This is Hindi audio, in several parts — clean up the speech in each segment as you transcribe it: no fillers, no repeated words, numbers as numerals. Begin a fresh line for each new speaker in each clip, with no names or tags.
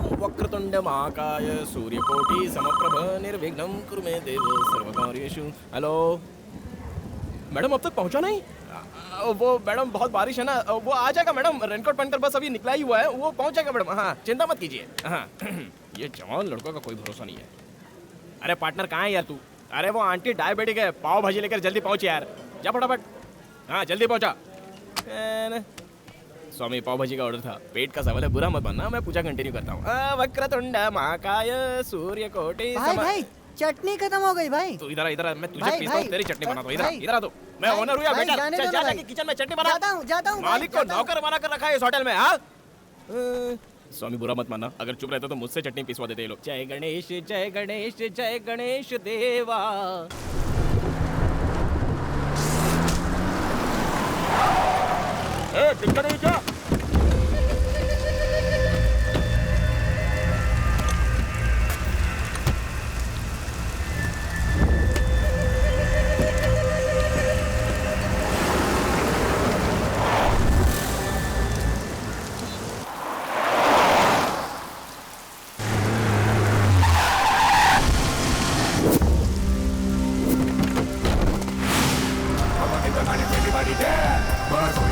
वक्रतुंड महाकाय सूर्यकोटि समप्रभ निर्विघ्नं कुरु मे देव सर्वकार्येषु। हेलो मैडम, अब तक पहुंचा नहीं? वो मैडम बहुत बारिश है ना, वो आ जाएगा मैडम, रेनकोट पहनकर बस अभी निकला ही हुआ है, वो पहुंच जाएगा मैडम। हाँ चिंता मत कीजिए। हाँ ये जवान लड़कों का कोई भरोसा नहीं है। अरे पार्टनर कहाँ है यार तू? अरे वो आंटी डायबिटिक है, पाव भाजी लेकर जल्दी पहुंच यार, जा फटाफट। हाँ जल्दी पहुंचा। स्वामी पाव भाजी का ऑर्डर था, पेट का सवाल है, बुरा मत मानना, मैं पूजा कंटिन्यू करता हूँ। वक्रतुंड महाकाय सूर्यकोटि
भाई चटनी खत्म हो गई भाई।
तू इधर इधर, मैं तुझे पीसता हूँ, तेरी चटनी बनाता हूँ। इधर आ तू, मैं ओनर हूँ यार बेटा, चल जाके किचन में चटनी बना।
जाता हूँ।
मालिक को नौकर बना कर रखा है इस होटल में। हाँ स्वामी बुरा मत मानना, अगर चुप रहते तो मुझसे चटनी पिसवा देते ये लोग। जय गणेश जय गणेश जय गणेश देवा। दिक्कत नहीं क्या?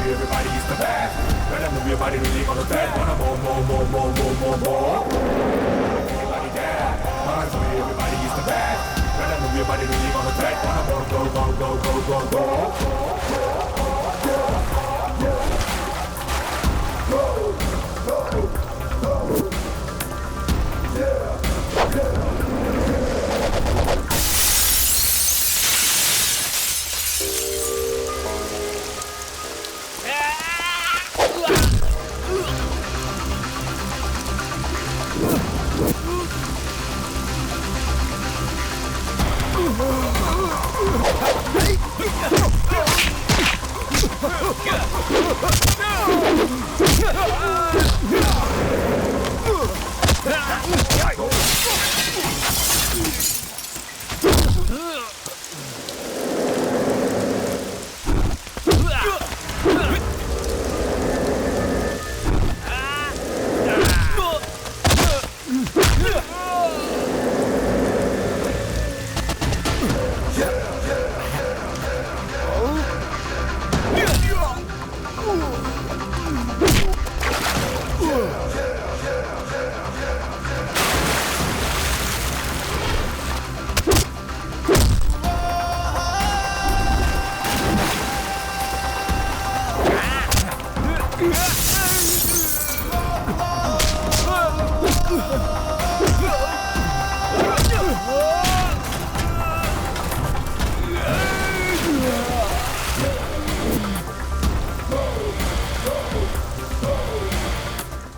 Everybody's the best. Better move your body, really gonna bet. Wanna more. Everybody there. Everybody's the best. Better move your body, really gonna bet. Wanna go.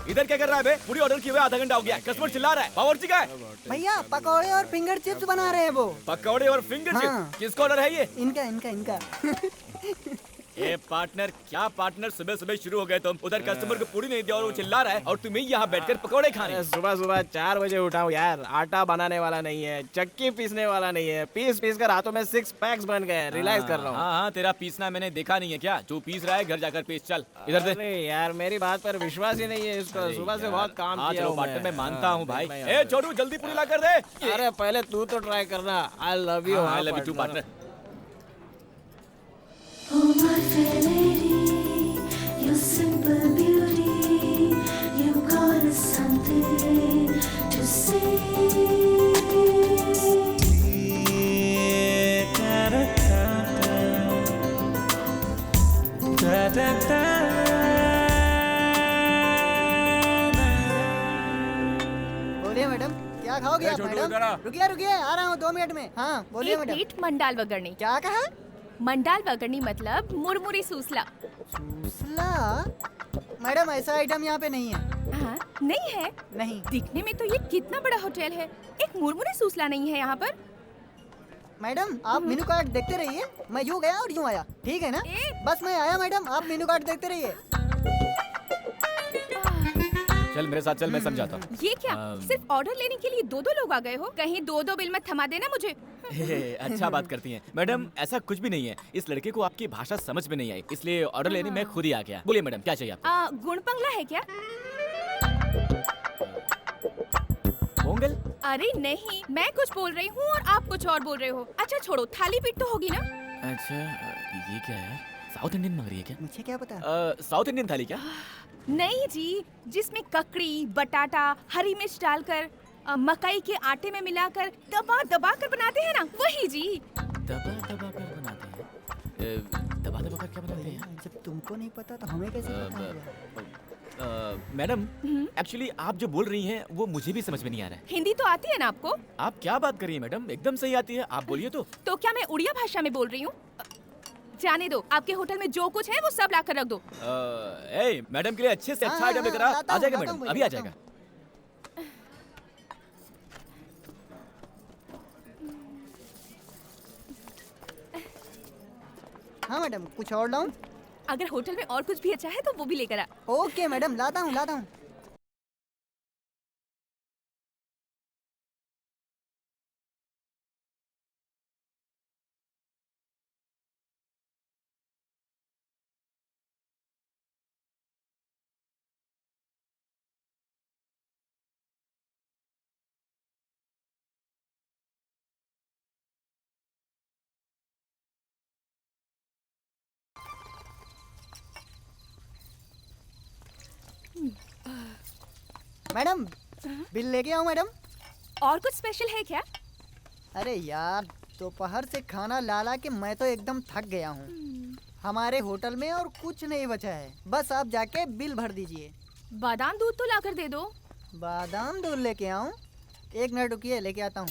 इधर क्या कर रहा है बे? पूरी ऑर्डर किए हुए आधा घंटा हो गया, कस्टमर चिल्ला रहा है। बावर्ची का है?
भैया पकौड़े और फिंगर चिप्स बना रहे हैं वो।
पकौड़े और फिंगर चिप्स? किसका ऑर्डर है ये?
इनका।
ये पार्टनर, क्या पार्टनर, सुबह सुबह शुरू हो गए तुम। उधर कस्टमर को पूरी नहीं दिया और वो चिल्ला रहा है, और तुम्हें यहाँ बैठकर पकौड़े खाने। सुबह सुबह 4 बजे उठा हूँ यार, आटा बनाने वाला नहीं है, चक्की पीसने वाला नहीं है, पीस कर हाथों में 6 पैक्स बन गए। रियलाइज कर रहा हूँ।
हाँ तेरा पीसना मैंने देखा नहीं है क्या? जो पीस रहा है घर जाकर पीस। चल इधर दे।
अरे यार मेरी बात पर विश्वास ही नहीं है इसको, सुबह से बहुत काम किया हूँ
पार्टनर मैं मानता हूँ भाई।
ए छोटू जल्दी पूरी ला कर दे। अरे पहले तू तो ट्राई करना। I love you.
I love you too partner.
Oh my fair lady, your simple beauty, you got us something to say.
बोलिए मैडम, क्या खाओगे आप मैडम? रुकिए आ रहा हूँ 2 मिनट में। हाँ बोलिए
एक
मैडम।
प्लेट मंडाल वगरनी।
क्या कहा?
मंडाल वगरनी मतलब मुरमुरी सूसला।
सूसला? मैडम ऐसा आइटम यहाँ पे नहीं है।
हाँ, नहीं है?
नहीं।
दिखने में तो ये कितना बड़ा होटल है, एक मुरमुरी सूसला नहीं है यहाँ पर।
मैडम आप मेनू कार्ड देखते रहिए, मैं यूँ गया और यूँ आया, ठीक है ना? बस मैं आया मैडम, आप मेनू कार्ड देखते रहिए।
चल मेरे साथ चल, मैं समझाता हूँ।
ये क्या? सिर्फ ऑर्डर लेने के लिए 2 लोग आ गए हो? कहीं 2 बिल में थमा देना मुझे।
अच्छा बात करती हैं मैडम, ऐसा कुछ भी नहीं है। इस लड़के को आपकी भाषा समझ में नहीं आई, इसलिए ऑर्डर लेने मैं खुद ही आ गया। बोलिए मैडम क्या चाहिए आपको?
गुणपंगला है क्या? अरे नहीं, मैं कुछ बोल रही हूँ और आप कुछ और बोल रहे हो। अच्छा छोड़ो, थाली पीट तो होगी ना?
अच्छा ये क्या है? साउथ इंडियन मांग रही है क्या?
मुझे क्या पता।
साउथ इंडियन थाली क्या?
नहीं जी, जिसमें ककड़ी, बटाटा, हरी मिर्च डालकर मकई के आटे में मिलाकर दबा दबा कर बनाते हैं ना, वही जी।
दबा दबा कर बनाते हैं? दबा दबा कर क्या बनाते हैं?
जब तुमको नहीं पता तो हमें कैसे पता होगा?
मैडम एक्चुअली आप जो बोल रही हैं वो मुझे भी समझ में नहीं आ रहा है।
हिंदी तो आती है ना आपको?
आप क्या बात कर रही हैं मैडम? एकदम सही आती है, आप बोलिए तो।
तो क्या मैं उड़िया भाषा में बोल रही हूँ? जाने दो, आपके होटल में जो कुछ है वो सब ला कर रख दो।
ए मैडम के लिए अच्छे से अच्छा आइटम लेकर आ जाएगा मैडम, अभी आ जाएगा।
हाँ मैडम, कुछ और लाऊं?
अगर होटल में और कुछ भी अच्छा है तो वो भी लेकर आ।
ओके मैडम, लाता हूँ लाता हूँ। मैडम, बिल लेके आओ मैडम।
और कुछ स्पेशल है क्या?
अरे यार, दोपहर से खाना ला ला के मैं तो एकदम थक गया हूँ। हमारे होटल में और कुछ नहीं बचा है, बस आप जाके बिल भर दीजिए।
बादाम दूध तो लाकर दे दो।
बादाम दूध लेके आऊं? एक मिनट रुकिए, लेके आता हूँ।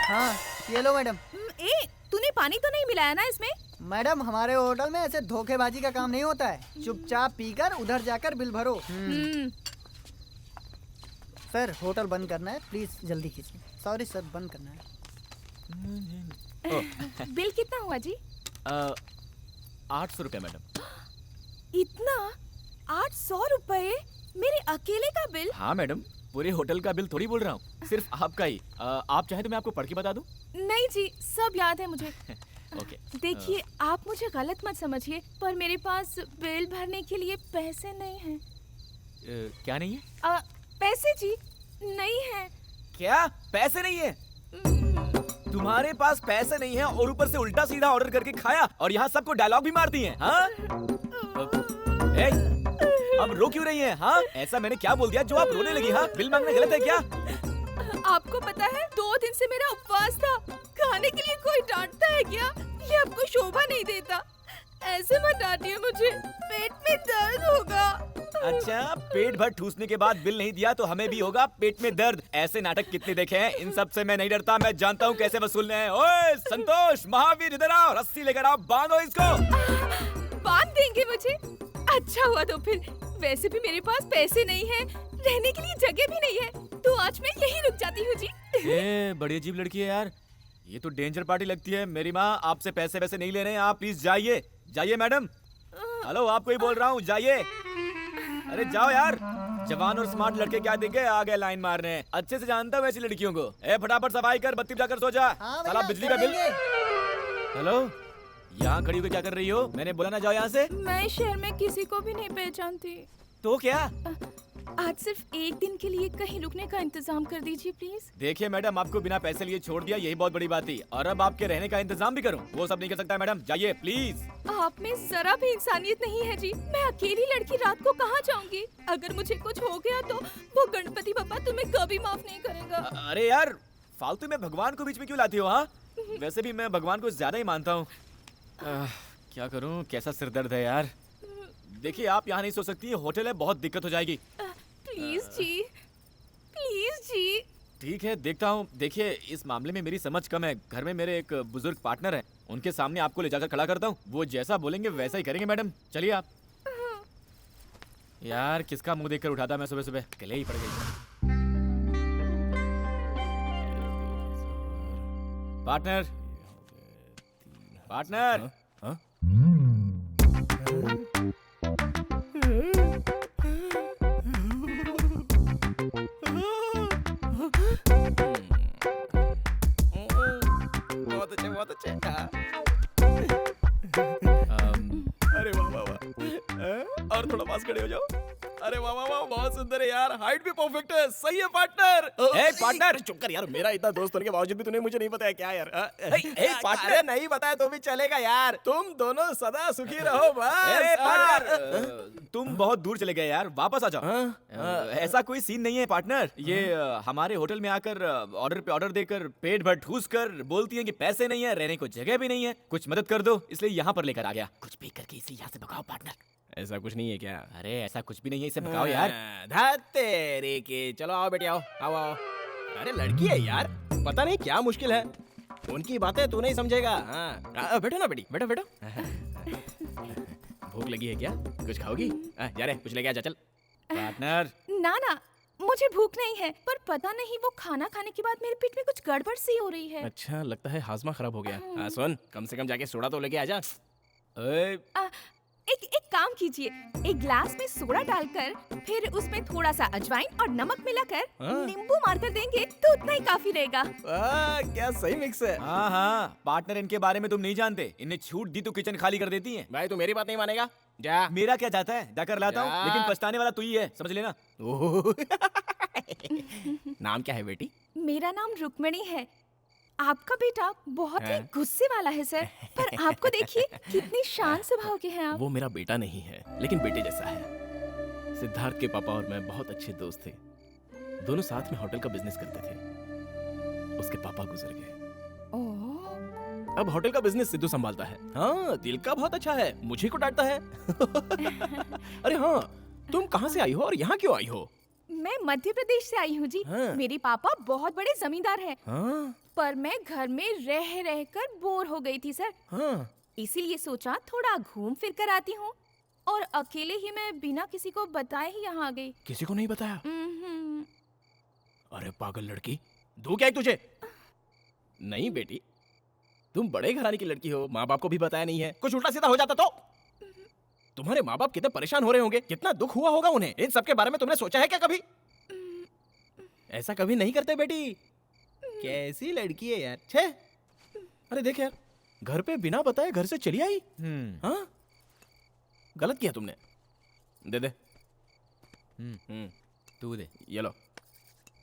हाँ ये लो मैडम।
ए, तूने पानी तो नहीं मिलाया ना इसमें?
मैडम, हमारे होटल में ऐसे धोखेबाजी का काम नहीं होता है। चुपचाप पीकर उधर जाकर बिल भरो। सर, होटल बंद करना है, प्लीज जल्दी कीजिए। सॉरी सर, बंद करना है।
बिल कितना हुआ जी?
800 रुपये मैडम।
इतना? 800 रुपए? मेरे अकेले का बिल?
हाँ मैडम, पूरे होटल का बिल थोड़ी बोल रहा हूँ, सिर्फ आपका ही। आप चाहे तो मैं आपको पढ़ के बता दूं?
नहीं जी, सब याद है मुझे।
ओके।
देखिए, आप मुझे गलत मत समझिए, पर मेरे पास बिल भरने के लिए पैसे नहीं हैं।
क्या नहीं है?
पैसे जी नहीं है।
क्या पैसे नहीं है? तुम्हारे पास पैसे नहीं है और ऊपर से उल्टा सीधा ऑर्डर करके खाया और यहाँ सबको डायलॉग भी मार दिए हैं, हाँ? अब रो क्यों रही हैं? हाँ, ऐसा मैंने क्या बोल दिया जो आप रोने लगी? हाँ, बिल मांगना गलत है क्या?
आपको पता है, 2 दिन से मेरा उपवास था। खाने के लिए कोई डांटता है क्या? ये आपको शोभा नहीं देता। ऐसे मत डांटिए मुझे, पेट में दर्द होगा।
अच्छा, पेट भर ठूसने के बाद बिल नहीं दिया तो हमें भी होगा पेट में दर्द। ऐसे नाटक कितने देखे हैं, इन सब से मैं नहीं डरता। मैं जानता हूँ कैसे वसूलने हैं। ओए संतोष, महावीर, इधर आओ, रस्सी लेकर आओ, बांधो इसको।
बांध देंगे मुझे? अच्छा हुआ तो फिर। वैसे भी मेरे पास पैसे नहीं है, रहने के लिए जगह भी नहीं है, तो आज मैं यहीं रुक जाती हूँ जी।
ये बड़ी अजीब लड़की है यार, ये तो डेंजर पार्टी लगती है। मेरी माँ आपसे पैसे वैसे नहीं ले रहे हैं, आप प्लीज जाइए। जाइए मैडम। हेलो, आपको ही बोल रहा हूँ, जाइए। अरे जाओ यार, जवान और स्मार्ट लड़के क्या देंगे, आ गए लाइन मारने। अच्छे से जानता हूँ ऐसी लड़कियों को। ए फटाफट सफाई कर, बत्ती जाकर सो जा।
हाँ
साला बिजली का बिल। हेलो, यहाँ खड़ी होकर क्या कर रही हो? मैंने बोला ना जाओ यहाँ से।
मैं शहर में किसी को भी नहीं पहचानती।
तो क्या?
आज सिर्फ एक दिन के लिए कहीं रुकने का इंतजाम कर दीजिए प्लीज।
देखिए मैडम, आपको बिना पैसे लिए छोड़ दिया, यही बहुत बड़ी बात थी। और अब आपके रहने का इंतजाम भी करूं, वो सब नहीं कर सकता मैडम। जाइए प्लीज।
आप में जरा भी इंसानियत नहीं है जी। मैं अकेली लड़की रात को कहाँ जाऊंगी? अगर मुझे कुछ हो गया तो वो गणपति पापा तुम्हें कभी माफ नहीं करेगा।
अरे यार, फालतू में भगवान को बीच में क्यों लाती हो? हाँ, वैसे भी मैं भगवान को ज्यादा ही मानता हूँ। क्या करूँ, कैसा सिरदर्द है यार। देखिए, आप यहाँ नहीं सो सकती, होटल है, बहुत दिक्कत हो जाएगी।
प्लीज जी, प्लीज जी।
ठीक है, देखता हूँ। देखिए, इस मामले में मेरी समझ कम है। घर में मेरे एक बुजुर्ग पार्टनर है, उनके सामने आपको ले जाकर खड़ा करता हूँ। वो जैसा बोलेंगे वैसा ही करेंगे मैडम। चलिए आप। यार, किसका मुंह देखकर उठाता मैं सुबह सुबह, गले ही पड़ गई। Partner, partner.
बहुत अच्छे। अरे वाह वाह वाह। और थोड़ा पास खड़े हो जाओ। अरे वाह वाह वाह, बहुत सुंदर है यार, हाइट भी परफेक्ट है, सही है पार्टनर।
ए, पार्टनर!
चुप कर यार, मेरा इतना दोस्त होने के बावजूद भी तूने मुझे नहीं बताया क्या यार?
पार्टनर!
अरे नहीं बताया तो भी चलेगा यार, तुम दोनों सदा सुखी रहो बस।
ए, पार्टनर! तुम बहुत दूर चले गए यार, वापस आ जाओ। ऐसा कोई सीन नहीं है पार्टनर। ये हमारे होटल में आकर ऑर्डर पे ऑर्डर देकर पेट भर ठूस कर बोलती हैं कि पैसे नहीं है, रहने को जगह भी नहीं है, कुछ मदद कर दो, इसलिए यहाँ पर लेकर आ गया। कुछ भी करके इसे यहाँ से भगाओ पार्टनर।
ऐसा कुछ नहीं है क्या?
अरे ऐसा कुछ भी नहीं है, इसे भगाओ यार।
तेरे के, चलो आओ बेटी, आओ आओ आओ। अरे लड़की है यार, पता नहीं क्या मुश्किल है, उनकी बातें तू नहीं समझेगा। हाँ बैठो ना बेटी, बैठो बैठो। भूख लगी है क्या? कुछ खाओगी? जा रे, कुछ लेके आ जा, चल।
पार्टनर!
ना ना, मुझे भूख नहीं है, पर पता नहीं वो खाना खाने के बाद मेरे पेट में कुछ गड़बड़ सी हो रही है।
अच्छा, लगता है हाजमा खराब हो गया। सुन, कम से कम जाके सोडा तो लेके आ जा।
एक काम कीजिए, एक ग्लास में सोडा डालकर फिर उसमें थोड़ा सा अजवाइन और नमक मिलाकर नींबू मारकर देंगे तो उतना ही काफी रहेगा।
क्या सही मिक्स है।
हाँ हाँ, पार्टनर इनके बारे में तुम नहीं जानते, इन्हें छूट दी तो किचन खाली कर देती हैं।
भाई तू मेरी बात नहीं मानेगा, जा।
मेरा क्या जाता है, जाकर लाता हूँ,
जा।
लेकिन पछताने वाला तू ही है, समझ लेना।
नाम क्या है बेटी?
मेरा नाम रुक्मणी है। आपका बेटा बहुत ही
हैं?
गुस्से वाला है सर, पर आपको देखिए कितनी शांत स्वभाव के हैं आप।
वो मेरा बेटा नहीं है, लेकिन बेटे जैसा है। सिद्धार्थ के पापा और मैं बहुत अच्छे दोस्त थे, दोनों साथ में होटल का बिजनेस करते थे। उसके पापा गुजर गए,
ओह,
अब होटल का बिजनेस सिद्धू संभालता है। हाँ, दिल का बहुत अच्छा है, मुझे को डांटता है। अरे हाँ, तुम कहाँ से आई हो और यहाँ क्यों आई हो?
मैं मध्य प्रदेश से आई हूँ जी।
हाँ।
मेरे पापा बहुत बड़े जमींदार हैं,
हाँ
पर मैं घर में रह रहकर बोर हो गई थी सर,
हाँ,
इसीलिए सोचा थोड़ा घूम फिर कर आती हूँ, और अकेले ही मैं बिना किसी को बताए ही यहाँ आ गई।
किसी को नहीं बताया?
हम्म,
अरे पागल लड़की, दो क्या है तुझे? नहीं बेटी, तुम बड़े घराने की लड़की हो, माँ बाप को भी बताया नहीं है। कुछ उल्टा सीधा हो जाता तो? तुम्हारे माँ बाप कितने परेशान हो रहे होंगे, कितना दुख हुआ होगा उन्हें। इन सब के बारे में तुमने सोचा है क्या कभी? ऐसा कभी नहीं करते बेटी। कैसी लड़की है यार, छे। अरे देख यार, घर पे बिना बताए घर से चली आई। हाँ, गलत किया तुमने। दे दे।
तू दे।
ये लो,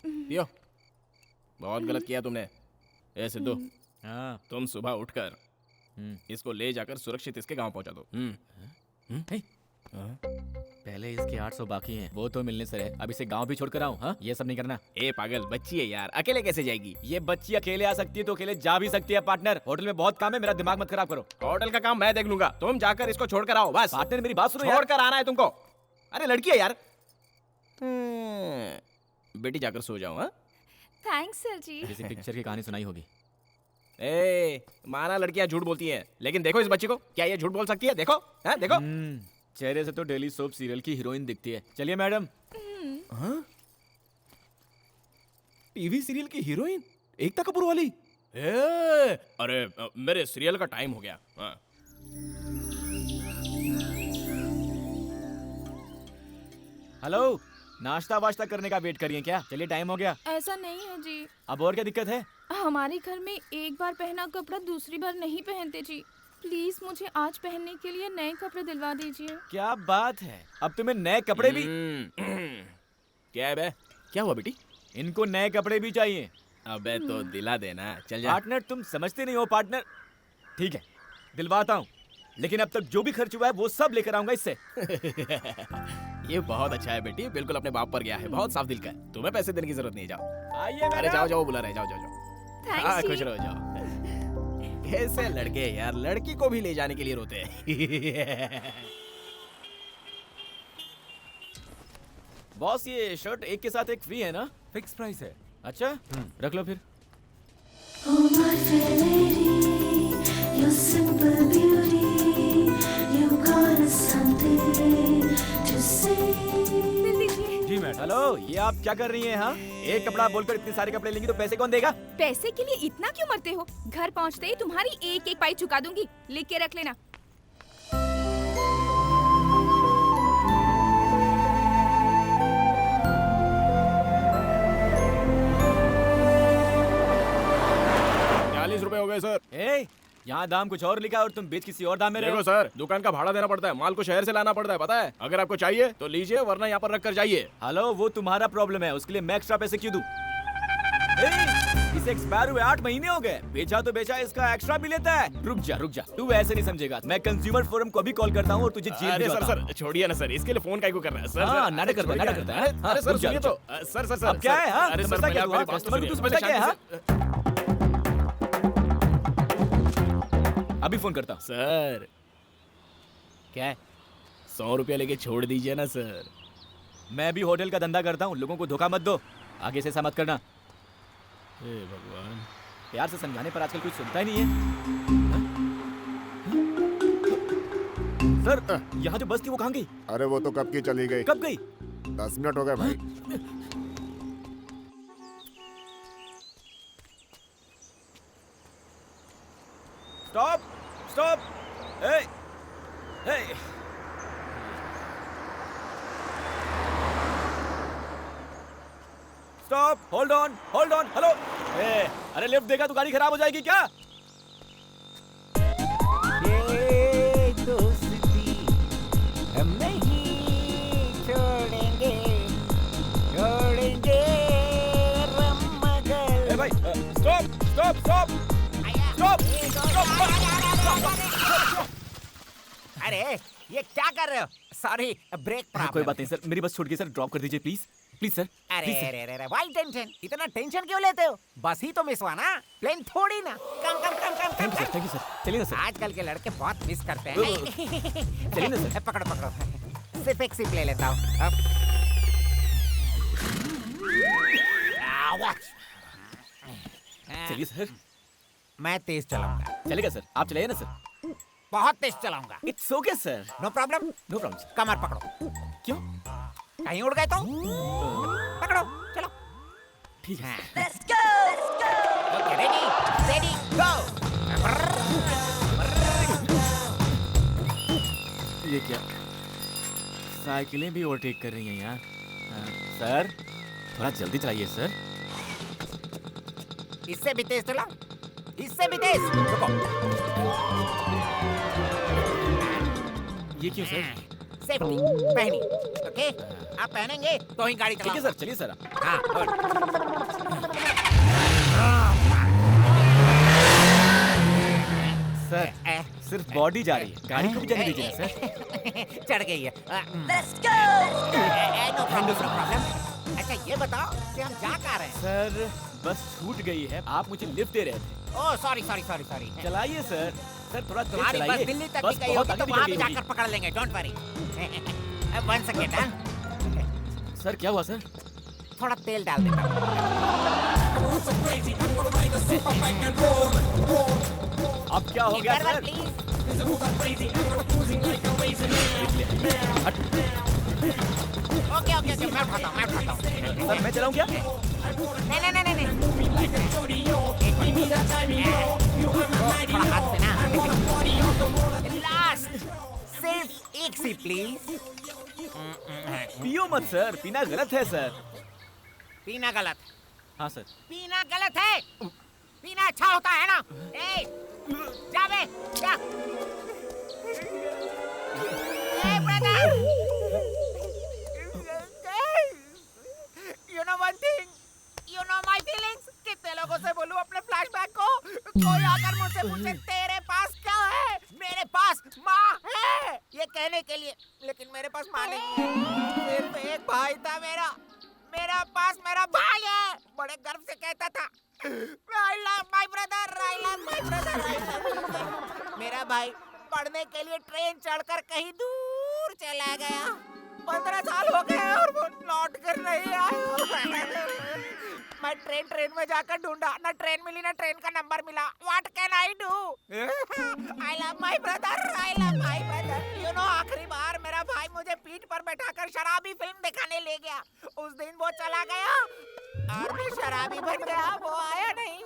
पियो। बहुत गलत किया तुमने। ए सिद्धू,
हाँ।
तुम सुबह उठकर इसको ले जाकर सुरक्षित इसके गांव पहुंचा दो।
हे, पहले इसके 800 बाकी हैं, वो तो मिलने से है। अब इसे गांव भी छोड़कर आऊं? हाँ, ये सब नहीं करना।
ए पागल, बच्ची है यार, अकेले कैसे जाएगी?
ये बच्ची अकेले आ सकती है तो अकेले जा भी सकती है। पार्टनर, होटल में बहुत काम है, मेरा दिमाग मत खराब करो।
होटल का काम मैं देख लूंगा, तुम जाकर इसको छोड़कर आओ बस।
पार्टनर मेरी बात सुनो यार।
छोड़कर आना है तुमको। अरे लड़की है यार। बेटी जाकर सो जाओ। हाँ,
थैंक्स सर जी।
किसी पिक्चर की कहानी सुनाई होगी।
ए माना लड़कियां झूठ बोलती हैं, लेकिन देखो इस बच्ची को, क्या ये झूठ बोल सकती है? देखो, हाँ देखो।
चेहरे से तो डेली सोप सीरियल की हीरोइन दिखती है। चलिए मैडम।
हाँ? टीवी सीरियल की हीरोइन एकता कपूर वाली? अरे मेरे सीरियल का टाइम हो गया। हाँ।
हेलो, नाश्ता वाश्ता करने का वेट करिए क्या? चलिए टाइम हो गया।
ऐसा नहीं है जी,
अब और क्या दिक्कत है?
हमारे घर में एक बार पहना कपड़ा दूसरी बार नहीं पहनते जी। प्लीज मुझे आज पहनने के लिए नए कपड़े दिलवा दीजिए।
क्या बात है, अब तुम्हें नए कपड़े भी?
क्या है बे? क्या हुआ बेटी?
इनको नए कपड़े भी चाहिए।
अबे तो दिला देना, चल जा।
पार्टनर, तुम समझते नहीं हो पार्टनर। ठीक है, दिलवाता हूँ, लेकिन अब तक जो भी खर्च हुआ है वो सब लेकर आऊंगा इससे।
ये बहुत अच्छा है बेटी, बिल्कुल अपने बाप पर गया है, बहुत साफ दिल का है। तुम्हें पैसे देने की जरूरत नहीं है, जाओ।
आइए
अरे
मैडम।
जाओ जाओ, बुला रहे, जाओ जाओ जाओ। हाँ,
थैंक्स
खुश
जी।
रहो, जाओ। कैसे लड़के यार, लड़की को भी ले जाने के लिए रोते हैं।
बॉस, ये शर्ट एक के साथ एक फ्री है ना?
फिक्स प्राइस है।
अच्छा, रख लो फिर।
Oh my fair lady, your simple beauty, you got something to say.
दिल दीजिए।
जी मैडम।
हेलो, ये आप क्या कर रही हैं? हाँ, एक कपड़ा बोलकर इतने सारे कपड़े लेंगी तो पैसे कौन देगा?
पैसे के लिए इतना क्यों मरते हो? घर पहुंचते ही तुम्हारी एक एक पाई चुका दूंगी, लिख के रख लेना।
₹40 हो गए सर।
ए, यहाँ दाम कुछ और लिखा है और तुम बेच किसी और दाम में रहे
देखो
हो।
सर, दुकान का भाड़ा देना पड़ता है, माल को शहर से लाना पड़ता है, पता है। अगर आपको चाहिए तो लीजिए, वरना यहाँ पर रख कर जाइए।
हेलो, वो तुम्हारा प्रॉब्लम है, उसके लिए मैं एक्स्ट्रा पैसे क्यों दूं? ए, इसे एक्सपायर हुए 8 महीने हो गए, बेचा तो बेचा, इसका एक्स्ट्रा भी लेता है। रुक जा, तू ऐसे नहीं समझेगा। मैं कंज्यूमर फोरम को भी कॉल करता हूँ और तुझे जेल
अरे
भिजवाता हूँ।
सर छोड़िए ना सर, इसके लिए फोन काहे को कर रहा है सर?
हाँ, नाटक करता है।
अरे सर
रुक जा,
सुनिए
रुक
तो, सर
अब क्या है? हाँ,
अरे सर
समझता क्या
मेरी
तू?
बात तो
कस्टमर को
सुनिए,
तू समझता क्या है? हाँ? अभी फोन करता हूँ।
सर
क्या है?
100 रुपया लेके छोड़ दीजिए ना सर।
मैं भी होटल का धंधा करता हूँ, लोगों को धोखा मत दो, आगे से ऐसा मत करना।
हे भगवान।
प्यार से समझाने पर आजकल कोई सुनता ही नहीं है। सर, यहाँ जो बस थी वो कहाँ गई?
अरे वो तो कब की चली गई।
कब गई?
10 मिनट हो गए भाई।
Stop. A, stop, hold on, hello. अरे लिफ्ट देगा तो गाड़ी खराब हो जाएगी क्या?
ये दोस्ती हम नहीं छोड़ेंगे
ए भाई, स्टॉप।
अरे ये क्या कर रहे हो? सॉरी, ब्रेक
कोई
प्रॉब्लम।
बात नहीं सर, मेरी बस छूट गई सर, ड्रॉप कर दीजिए प्लीज सर।
अरे
प्लीज सर।
अरे वाई टेंशन, इतना टेंशन क्यों लेते हो? बस ही तो मिस हुआ ना, प्लेन थोड़ी ना। कम
थैंक यू सर, चलिए ना सर।
आजकल के लड़के बहुत मिस करते हैं।
चलिए ना सर।
पकड़ो, सिर्फ एक सिप ले लेता हूँ।
चलिए सर।
मैं तेज चलाऊंगा,
चलेगा सर, आप चलाइए ना सर।
बहुत तेज चलाऊंगा।
It's okay sir,
no problem.
No problem sir.
कमर पकड़ो।
क्यों?
कहीं उड़ गए तो पकड़ो, चलो।
ठीक है।
ओके, रेडी, गो।
ये क्या? साइकिलें भी ओवरटेक कर रही हैं यहाँ। सर, थोड़ा जल्दी चलाइए सर।
इससे भी तेज चलाओ, इससे भी तेज। रुको।
ये क्यों सर?
सेफ्टी पहनी, ओके? आप पहनेंगे तो ही गाड़ी
ठीक है
चलाओ।
सर, चलिए सर।
हाँ, गुड।
सर, सिर्फ बॉडी जा रही है, गाड़ी को भी जाने दीजिए ना सर।
चढ़ गई है। No problem. अच्छा ये बताओ कि हम जा कहाँ रहे हैं?
सर, बस छूट गई है, आप मुझे लिफ्ट दे रहे थे।
Oh sorry.
चलाइए सर। सर थोड़ा तेज
तुम्हारी
चलाइए।
बस दिल्ली तक
बस
की गई
बहुत
होगी तो
आगे
वहाँ
निकल
भी
गई
जाकर पकड़ लेंगे, डोंट वरी। 1 सेकेंड।
होगी। सर क्या हुआ सर?
थोड़ा तेल डाल देता हूँ।
अब क्या हो गया सर?
प्लीज। ओके, मैं उठाता हूँ।
सर मैं चलाऊं क्या?
नहीं। थोड़ा हाथ से ना। लास्ट, सिर्फ एक सी प्लीज।
पियो मत सर, पीना गलत है सर।
पीना गलत,
हाँ सर।
पीना गलत है। पीना अच्छा होता है ना? ए, जा बे, जा। ए brother, you know one thing, you know my feelings। कितने लोगों से बोलूं अपने फ्लैशबैक को? कोई आकर मुझसे पूछे तेरे पास क्या है? मेरे पास माँ है ये कहने के लिए, लेकिन मेरे पास माँ नहीं है। सिर्फ एक भाई था मेरा पास मेरा भाई है। बड़े गर्व से कहता था, I love my brother, I love my brother, I love my brother। मेरा भाई पढ़ने के लिए ट्रेन चढ़कर कहीं दूर चला गया। 15 साल हो गए और वो लौट कर नहीं आया। मैं ट्रेन में जाकर ढूंढा, ना ट्रेन मिली ना ट्रेन का नंबर मिला। What can I do? I love my brother, I love my brother। You know, आखिरी बार मेरा भाई मुझे पीठ पर बैठाकर शराबी फिल्म दिखाने ले गया। उस दिन वो चला गया और मैं शराबी बन गया, वो आया नहीं।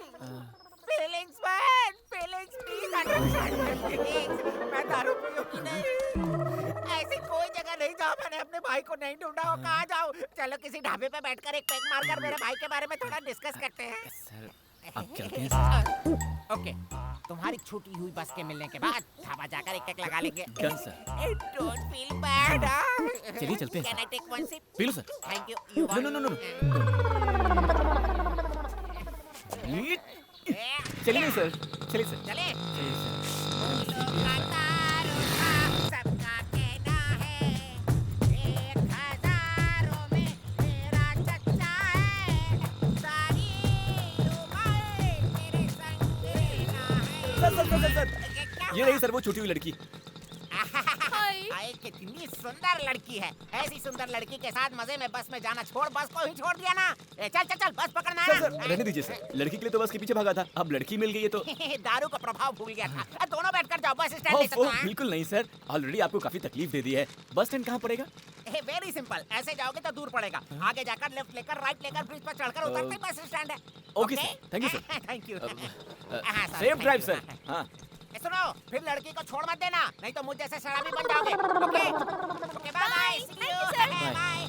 Feelings man, feelings please understand my feelings। मैं दारू पीऊंगी नहीं। ऐसी कोई जगह नहीं जहाँ मैंने अपने भाई को नहीं ढूंढा हो। कहाँ जाऊँ? चलो किसी ढाबे पे बैठकर एक पैक मारकर मेरे भाई के बारे में थोड़ा डिस्कस करते हैं।
सर अब चलते हैं सर।
ओके, तुम्हारी छूटी हुई बस के मिलने के बाद ढाबा जाकर एक लगा लेंगे।
Done sir.
Don't feel bad.
चलिए चलते हैं
can I
sir.
Take one sip?
पी लो sir.
Thank you.
No no no no. चलिए सर, चलिए सर।
चले।
चलिए सर।
सबका कहना है 1000 में मेरा चच्चा है, सारी उम्र मेरे संग रहना है।
सर। ये रही सर वो छूटी हुई लड़की।
हाय।
हाय, कितनी सुंदर लड़की है। ऐसी सुंदर लड़की के साथ मजे में बस में जाना छोड़, बस को ही छोड़ दिया ना। चल चल चल, बस पकड़ना है
सर
ना।
सर रहने दीजिए सर। लड़की के लिए तो बस के पीछे भागा था, अब लड़की मिल गई है तो।
दारू का प्रभाव भूल गया था। दोनों बैठकर जाओ, बस स्टैंड ले
ओह,
सकते
ओह,
हैं।
बिल्कुल नहीं सर, ऑलरेडी आपको काफी तकलीफ दे दी है। बस स्टैंड कहाँ पड़ेगा?
वेरी सिंपल, ऐसे जाओगे तो दूर पड़ेगा। आगे जाकर लेफ्ट लेकर राइट लेकर ब्रिज पर चढ़कर उतरते ही बस स्टैंड है।
Okay sir, thank you sir.
Thank you.
Safe drive sir. हाँ
सुनो, फिर लड़की को छोड़ मत देना, नहीं तो मुझ जैसे शराबी बन जाओगे। Okay okay, bye bye, see you, bye.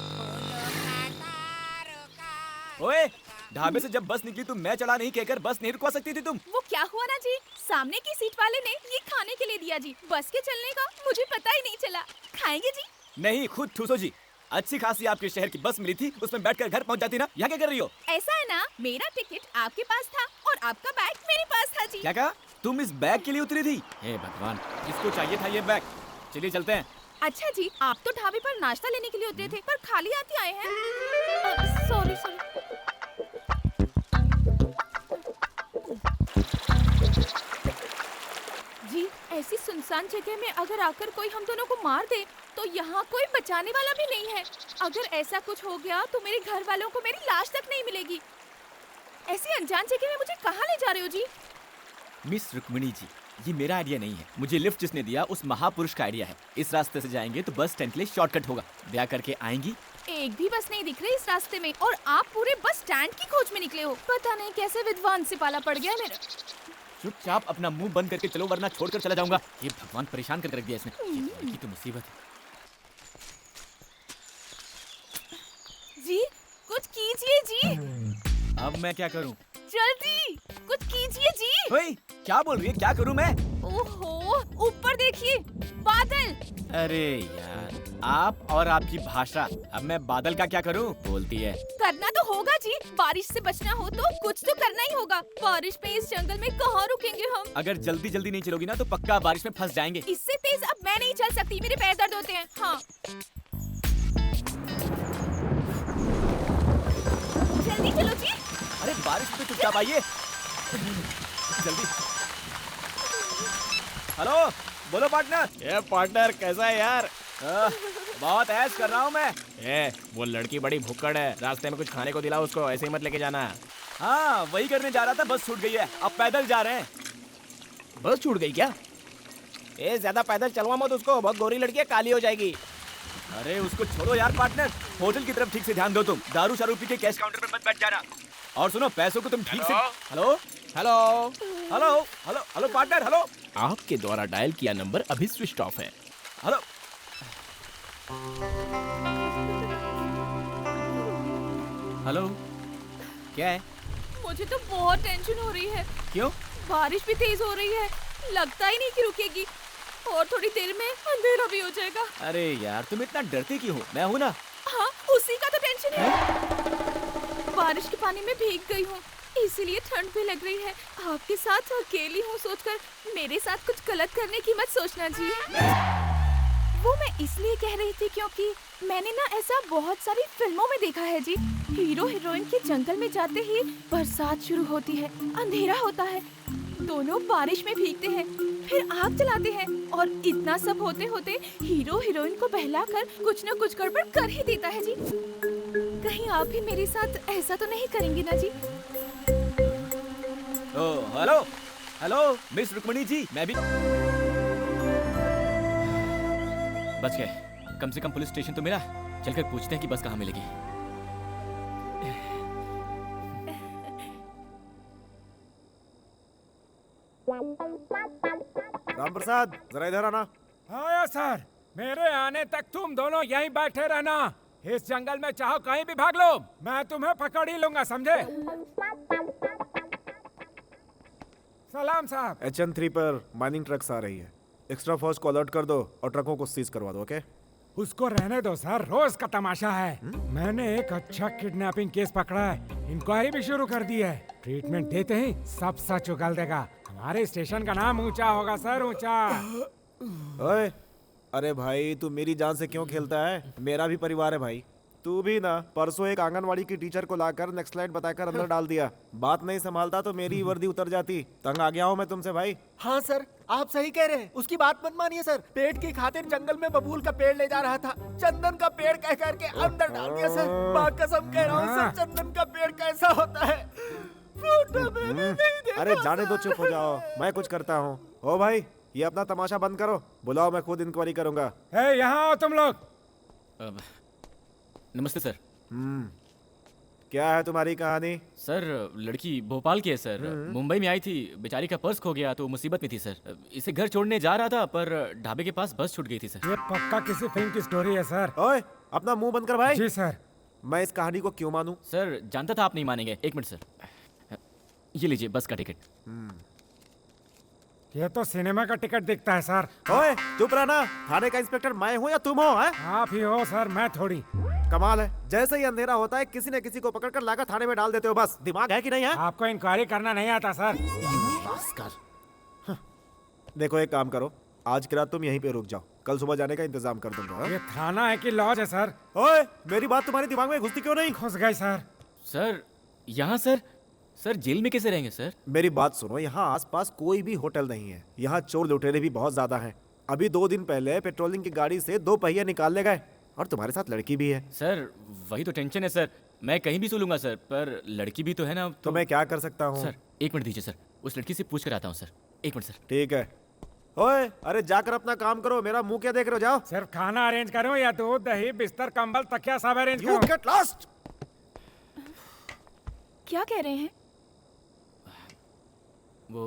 ओए, ढाबे से जब बस निकली तो मैं चला नहीं कहकर बस नहीं रुकवा सकती थी तुम?
वो क्या हुआ ना जी, सामने की सीट वाले ने ये खाने के लिए दिया जी, बस के चलने का मुझे पता ही नहीं चला। खाएंगे जी?
नहीं, खुद ठूसो जी। अच्छी खासी आपके शहर की बस मिली थी, उसमें बैठकर घर पहुंच जाती ना। यहाँ क्या कर रही हो?
ऐसा है ना, मेरा टिकट आपके पास था और आपका बैग मेरे पास था जी।
क्या कहा? तुम इस बैग के लिए उतरी थी? हे भगवान, किसको चाहिए था ये बैग? चलिए चलते हैं।
अच्छा जी, आप तो ढाबे पर नाश्ता लेने के लिए उतरे थे, पर खाली हाथ ही आए हैं। Sorry sorry. जी, ऐसी सुनसान जगह में अगर आकर कोई हम दोनों को मार दे तो यहाँ कोई बचाने वाला भी नहीं है। अगर ऐसा कुछ हो गया तो मेरे घर वालों को मेरी लाश तक नहीं मिलेगी। ऐसी अनजान जगह में मुझे कहाँ ले जा रहे हो जी?
मिस रुक्मिणी जी, ये मेरा आइडिया नहीं है। मुझे लिफ्ट जिसने दिया उस महापुरुष का आइडिया है। इस रास्ते से जाएंगे तो बस स्टैंड के लिए शॉर्टकट होगा। ब्याह करके आएंगी।
एक भी बस नहीं दिख रही इस रास्ते में और आप पूरे बस स्टैंड की खोज में निकले हो। पता नहीं कैसे विद्वान से पाला पड़ गया मेरा।
चुपचाप अपना मुंह बंद करके चलो, वरना छोड़कर चला जाऊंगा। ये भगवान परेशान करके रख दिया इसने। ये लड़की तो मुसीबत है।
जी, कुछ कीजिए जी।
अब मैं क्या करूं?
जल्दी कुछ कीजिए जी।
ओए, क्या बोल रही है? क्या करूं मैं?
ओहो, ऊपर देखिए, बादल।
अरे यार, आप और आपकी भाषा। अब मैं बादल का क्या करूं? बोलती है।
करना तो होगा जी, बारिश से बचना हो तो कुछ तो करना ही होगा। बारिश में इस जंगल में कहाँ रुकेंगे हम?
अगर जल्दी जल्दी नहीं चलोगी ना तो पक्का बारिश में फंस जाएंगे।
इससे तेज अब मैं नहीं चल सकती, मेरे पैर दर्द होते हैं। हाँ, जल्दी चलो जी।
अरे बारिश में चुपचाप आइए जल्दी। हेलो, बोलो पार्टनर।
ये पार्टनर कैसा है यार?
बहुत ऐश कर रहा हूँ मैं।
वो लड़की बड़ी भुक्कड़ है, रास्ते में कुछ खाने को दिलाओ उसको, ऐसे ही मत लेके जाना।
हाँ, वही करने जा रहा था, बस छूट गई है। अब पैदल जा रहे हैं।
बस छूट गई क्या? ज्यादा पैदल चलवा मत उसको, बहुत गोरी लड़की है, काली हो जाएगी।
अरे उसको छोड़ो यार पार्टनर, होटल की तरफ ठीक से ध्यान दो तुम। दारू शारू पी के कैश काउंटर पे मत बैठ जाना। और सुनो, पैसों को तुम ठीक से। Hello
hello
hello hello hello partner, hello.
आपके द्वारा डायल किया नंबर अभी स्विच ऑफ है।
हेलो। हेलो, क्या है?
मुझे तो बहुत टेंशन हो रही है।
क्यों?
बारिश भी तेज हो रही है, लगता ही नहीं कि रुकेगी और थोड़ी देर में अंधेरा भी हो जाएगा।
अरे यार, तुम इतना डरती क्यों हो? मैं हूँ ना।
हाँ, उसी का तो टेंशन है। बारिश के पानी में भीग गई हूँ, इसीलिए ठंड भी लग रही है। आपके साथ अकेली हूँ सोचकर मेरे साथ कुछ गलत करने की मत सोचना जी। वो मैं इसलिए कह रही थी क्योंकि मैंने ना ऐसा बहुत सारी फिल्मों में देखा है जी। हीरो हीरोइन के जंगल में जाते ही बरसात शुरू होती है, अंधेरा होता है, दोनों बारिश में भीगते हैं, फिर आग जलाते हैं और इतना सब होते होते हीरो हीरोइन को बहलाकर कुछ न कुछ गड़बड़ कर ही देता है जी। कहीं आप भी मेरे साथ ऐसा तो नहीं करेंगे ना जी?
ओह, hello hello miss Rukmini ji, मैं भी बच गए। कम से कम पुलिस स्टेशन तो मिला। चलकर पूछते हैं कि बस कहाँ मिलेगी।
राम प्रसाद, जरा इधर आना।
हाँ सर, मेरे आने तक तुम दोनों यहीं बैठे रहना। इस जंगल में चाहो कहीं भी भाग लो, मैं तुम्हें पकड़ ही लूंगा, समझे? सलाम साहब।
HN3 पर माइनिंग ट्रक्स आ रही है। एक्स्ट्रा फोर्स को अलर्ट कर दो और ट्रकों को सीज करवा दो, ओके?
उसको रहने दो सर, रोज का तमाशा है। मैंने एक अच्छा किडनैपिंग केस पकड़ा है, इंक्वायरी भी शुरू कर दी है। ट्रीटमेंट देते ही सब सच उगल देगा। हमारे स्टेशन का नाम ऊंचा होगा सर, ऊंचा।
ओए, अरे भाई तू मेरी जान से क्यों खेलता है? मेरा भी परिवार है भाई। तू भी ना परसों एक आंगनवाड़ी की टीचर को लाकर नेक्स्ट स्लाइड बताकर अंदर डाल दिया। बात नहीं संभालता तो मेरी वर्दी उतर जाती। तंग आ गया हूँ मैं तुमसे भाई।
हाँ सर, आप सही कह रहे हैं। उसकी बात मत मानिए सर। पेट की खातिर जंगल में बबूल का पेड़ ले जा रहा था, चंदन का पेड़ कह करके अंदर डाल दिया सर। माँ कसम कह रहा हूँ सर, चंदन का पेड़ कैसा होता है फोटो में भी नहीं देखा।
अरे जाने दो, चुप हो जाओ, मैं कुछ करता हूँ। ओ भाई, ये अपना तमाशा बंद करो, बुलाओ, मैं खुद इंक्वायरी करूंगा।
यहाँ आओ तुम लोग।
नमस्ते सर।
क्या है तुम्हारी कहानी?
सर लड़की भोपाल की है सर, मुंबई में आई थी, बेचारी का पर्स खो गया तो मुसीबत में थी सर। इसे घर छोड़ने जा रहा था पर ढाबे के पास बस छूट गई थी सर।
ये पक्का किसी फिल्म की स्टोरी है सर।
ओए, अपना मुंह बंद कर भाई।
जी सर।
मैं इस कहानी को क्यों मानूं?
सर जानता था आप नहीं मानेंगे। एक मिनट सर, ये लीजिए बस का टिकट।
ये तो सिनेमा का टिकट दिखता है सर।
ओए चुप रहना, थाने का इंस्पेक्टर मैं हूँ या तुम हो? हैं?
आप ही हो सर, मैं थोड़ी।
कमाल है, जैसे ही अंधेरा होता है किसी न किसी को पकड़कर लाकर थाने में डाल देते हो। बस दिमाग है कि नहीं है?
आपको इंक्वायरी करना नहीं आता सर।
देखो एक काम करो, आज की रात तुम यहीं पे रुक जाओ, कल सुबह जाने का इंतजाम कर दूंगा। हाँ?
ये थाना है कि लॉज है सर?
ओए, मेरी बात तुम्हारे दिमाग में घुसती क्यों नहीं?
घुस गई सर।
सर यहाँ सर जेल में कैसे रहेंगे सर?
मेरी बात सुनो, यहाँ आसपास कोई भी होटल नहीं है। यहाँ चोर लुटेरे भी बहुत ज्यादा हैं। अभी 2 दिन पहले पेट्रोलिंग की गाड़ी से 2 पहिए निकाल ले गए, और तुम्हारे साथ लड़की भी है।
सर वही तो टेंशन है सर, मैं कहीं भी सो लूंगा सर, पर लड़की भी तो है ना।
तो मैं क्या कर सकता हूँ?
सर 1 मिनट दीजिए सर, उस लड़की से पूछ कर आता हूँ सर। 1 minute sir.
ठीक है। ओए, अरे जाकर अपना काम करो, मेरा मुंह क्या देख रहे हो? जाओ।
सिर्फ खाना अरेंज करूं या दूध दही बिस्तर कंबल तकिया सब अरेंज
You
करूं?
get lost!
क्या कह रहे हैं?
वो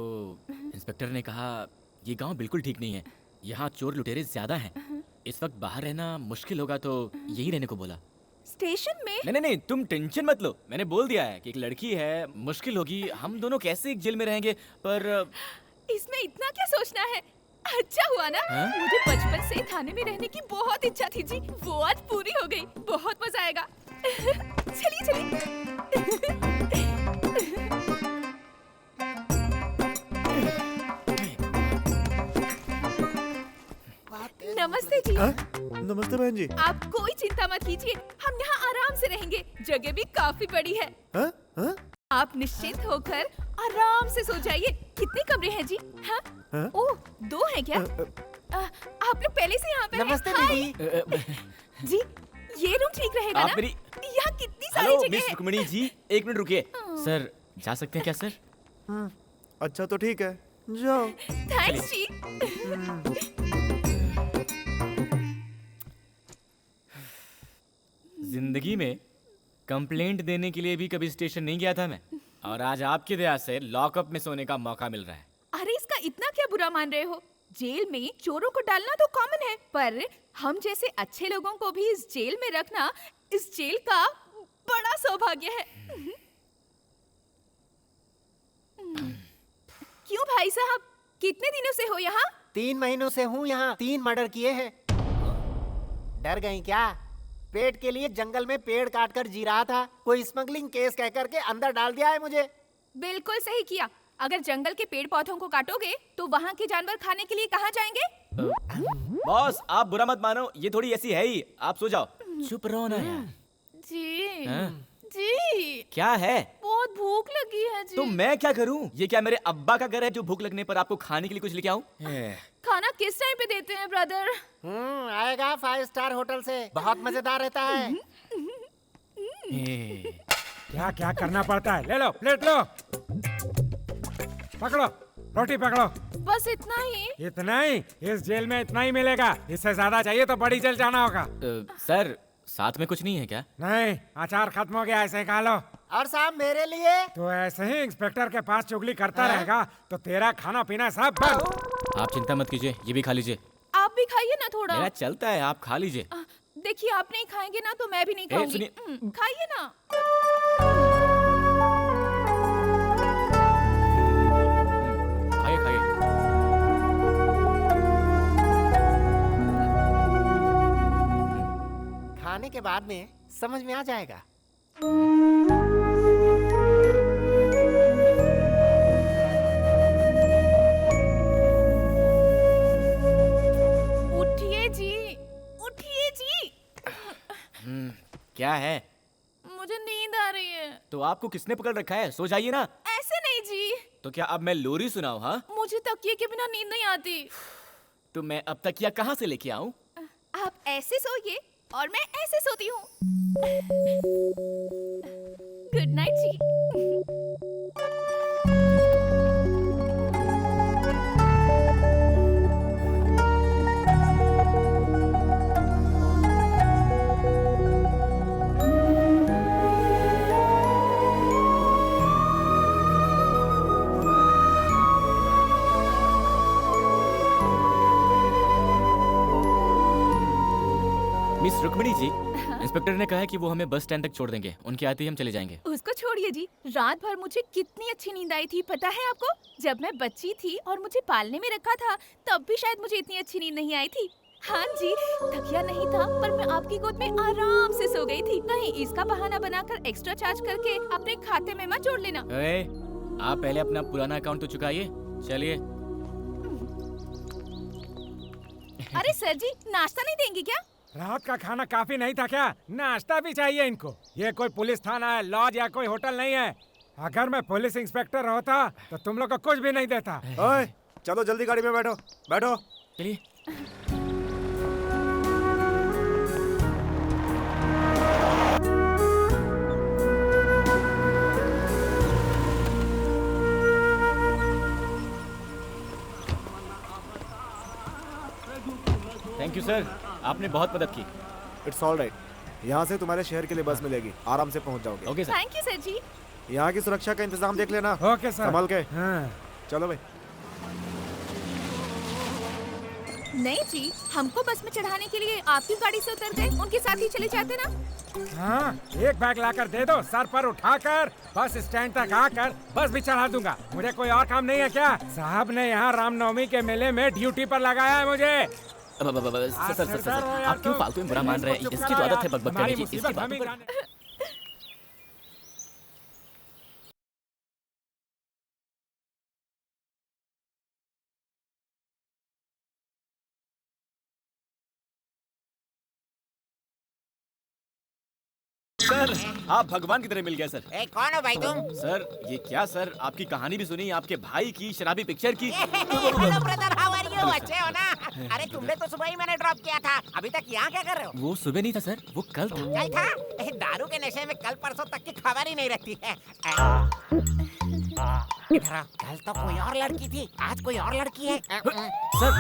इंस्पेक्टर ने कहा ये गांव बिल्कुल ठीक नहीं है, यहाँ चोर लुटेरे ज्यादा हैं, इस वक्त बाहर रहना मुश्किल होगा तो यही रहने को बोला।
स्टेशन में?
नहीं, तुम टेंशन मत लो, मैंने बोल दिया है कि एक लड़की है, मुश्किल होगी, हम दोनों कैसे एक जेल में रहेंगे। पर
इसमें इतना क्या सोचना है? अच्छा हुआ ना, मुझे बचपन से थाने में रहने की बहुत इच्छा थी जी, वो आज पूरी हो गई। बहुत मजा आएगा। चलिए। नमस्ते जी।
नमस्ते बहन जी।
आप कोई चिंता मत कीजिए, हम यहाँ आराम से रहेंगे, जगह भी काफी बड़ी है।
हाँ? हाँ?
आप निश्चिंत होकर आराम से सो जाइए। कितने कमरे हैं जी? हाँ?
हाँ?
ओह, 2 हैं क्या? आप लोग पहले से यहाँ पे हैं?
नमस्ते
हाय।
दीदी।
जी, ये रूम ठीक रहेगा
आप
ना?
मेरी
यहाँ कितनी सारी
हेलो
जगह
मिस
है।
रुक्मिणी जी, 1 मिनट रुकिए। सर जा सकते हैं क्या सर?
अच्छा तो ठीक है, जाओ।
थैंक्स जी।
जिंदगी में कंप्लेंट देने के लिए भी कभी स्टेशन नहीं गया था मैं, और आज आपकी दया से लॉकअप में सोने का मौका मिल रहा है।
अरे इसका इतना क्या बुरा मान रहे हो? जेल में चोरों को डालना तो कॉमन है, पर हम जैसे अच्छे लोगों को भी इस जेल में रखना इस जेल का बड़ा सौभाग्य है। क्यों भाई साहब, कितने दिनों से हो यहाँ?
3 महीनों से हूँ यहाँ। 3 मर्डर किए हैं। डर गई क्या? पेट के लिए जंगल में पेड़ काट कर जी रहा था, कोई स्मगलिंग केस कह करके अंदर डाल दिया है मुझे।
बिल्कुल सही किया। अगर जंगल के पेड़ पौधों को काटोगे तो वहाँ के जानवर खाने के लिए कहाँ जाएंगे?
बॉस आप बुरा मत मानो, ये थोड़ी ऐसी है ही, आप सो जाओ। चुप रहो ना यार।
जी
हाँ?
जी,
क्या है?
बहुत भूख लगी है जी।
तो मैं क्या करूं? ये क्या मेरे अब्बा का घर है जो भूख लगने पर आपको खाने के लिए कुछ लेके आऊं?
खाना किस टाइम पे देते हैं ब्रदर?
आएगा 5 स्टार होटल से, बहुत मजेदार रहता है।
क्या क्या करना पड़ता है? ले लो, प्लेट लो, पकड़ो, रोटी पकड़ो।
बस इतना ही?
इतना ही? इस जेल में इतना ही मिलेगा, इससे ज्यादा चाहिए तो बड़ी जेल जाना होगा।
सर साथ में कुछ नहीं है क्या?
नहीं, अचार खत्म हो गया, ऐसे खा लो।
और साहब मेरे लिए?
तो ऐसे ही इंस्पेक्टर के पास चुगली करता रहेगा तो तेरा खाना पीना सब बंद।
आप चिंता मत कीजिए, ये भी खा लीजिए।
आप भी खाइए ना थोड़ा।
मेरा चलता है, आप खा लीजिए।
देखिए आप नहीं खाएंगे ना तो मैं भी नहीं खाऊंगी। खाइए ना।
के बाद में समझ में आ जाएगा।
उठिए जी, उठिए जी।
क्या है?
मुझे नींद आ रही है।
तो आपको किसने पकड़ रखा है? सो जाइए ना।
ऐसे नहीं जी,
तो क्या अब मैं लोरी सुनाऊं? हाँ,
मुझे तकिए के बिना नींद नहीं आती।
तो मैं अब तक या कहाँ से लेके आऊं?
आप ऐसे सोइए और मैं ऐसे सोती हूँ। गुड नाइट जी।
मिस रुक्मिणी जी, इंस्पेक्टर ने कहा है कि वो हमें बस स्टैंड तक छोड़ देंगे। उनके आते ही हम चले जाएंगे।
उसको छोड़िए जी, रात भर मुझे कितनी अच्छी नींद आई थी पता है आपको? जब मैं बच्ची थी और मुझे पालने में रखा था तब भी शायद मुझे इतनी अच्छी नींद नहीं आई थी। हाँ जी, तकिया नहीं था पर मैं आपकी गोद में आराम से सो गई थी। कहीं इसका बहाना बनाकर एक्स्ट्रा चार्ज करके अपने खाते में मत जोड़ लेना।
ए, आप पहले अपना पुराना अकाउंट तो चुकाइए। चलिए।
अरे सर जी, नाश्ता नहीं देंगी क्या?
रात का खाना काफी नहीं था क्या? नाश्ता भी चाहिए इनको। ये कोई पुलिस थाना है, लॉज या कोई होटल नहीं है। अगर मैं पुलिस इंस्पेक्टर होता तो तुम लोग को कुछ भी नहीं देता।
ओए, चलो जल्दी गाड़ी में बैठो, बैठो।
चलिए। थैंक यू सर, आपने बहुत मदद की।
It's all right. यहाँ से तुम्हारे शहर के लिए बस मिलेगी, आराम से पहुँच जाओगे।
Okay sir.
Thank you sir ji.
यहाँ की सुरक्षा का इंतजाम देख लेना।
Okay sir.
संभाल के।
हाँ।
चलो भाई।
नहीं जी, हमको बस में चढ़ाने के लिए आपकी गाड़ी से उतर गए, उनके साथ ही चले जाते ना।
हाँ, एक बैग लाकर दे दो, सर पर उठाकर बस स्टैंड तक आकर बस भी चढ़ा दूंगा। मुझे कोई और काम नहीं है क्या? साहब ने यहाँ रामनवमी के मेले में ड्यूटी पर लगाया है मुझे।
सर, आप क्यों फालतू में बुरा मान रहे हैं? इसकी तो आदत है बकबक करने की। इसकी बातों पर सर, आप भगवान की तरह मिल गए सर।
ए, कौन हो भाई तुम?
सर, ये क्या सर, आपकी कहानी भी सुनी, आपके भाई की शराबी पिक्चर की।
Hello brother, how are you? अच्छे हो ना? अरे तुमने तो सुबह ही मैंने ड्रॉप किया था। अभी तक यहाँ क्या कर रहे हो?
वो सुबह नहीं था सर, वो कल था।
कल था? दारू के नशे में कल परसों तक की खबर ही नहीं रहती है। इधर आओ, कल तो कोई और लड़की थी, आज कोई और लड़की है।
सर,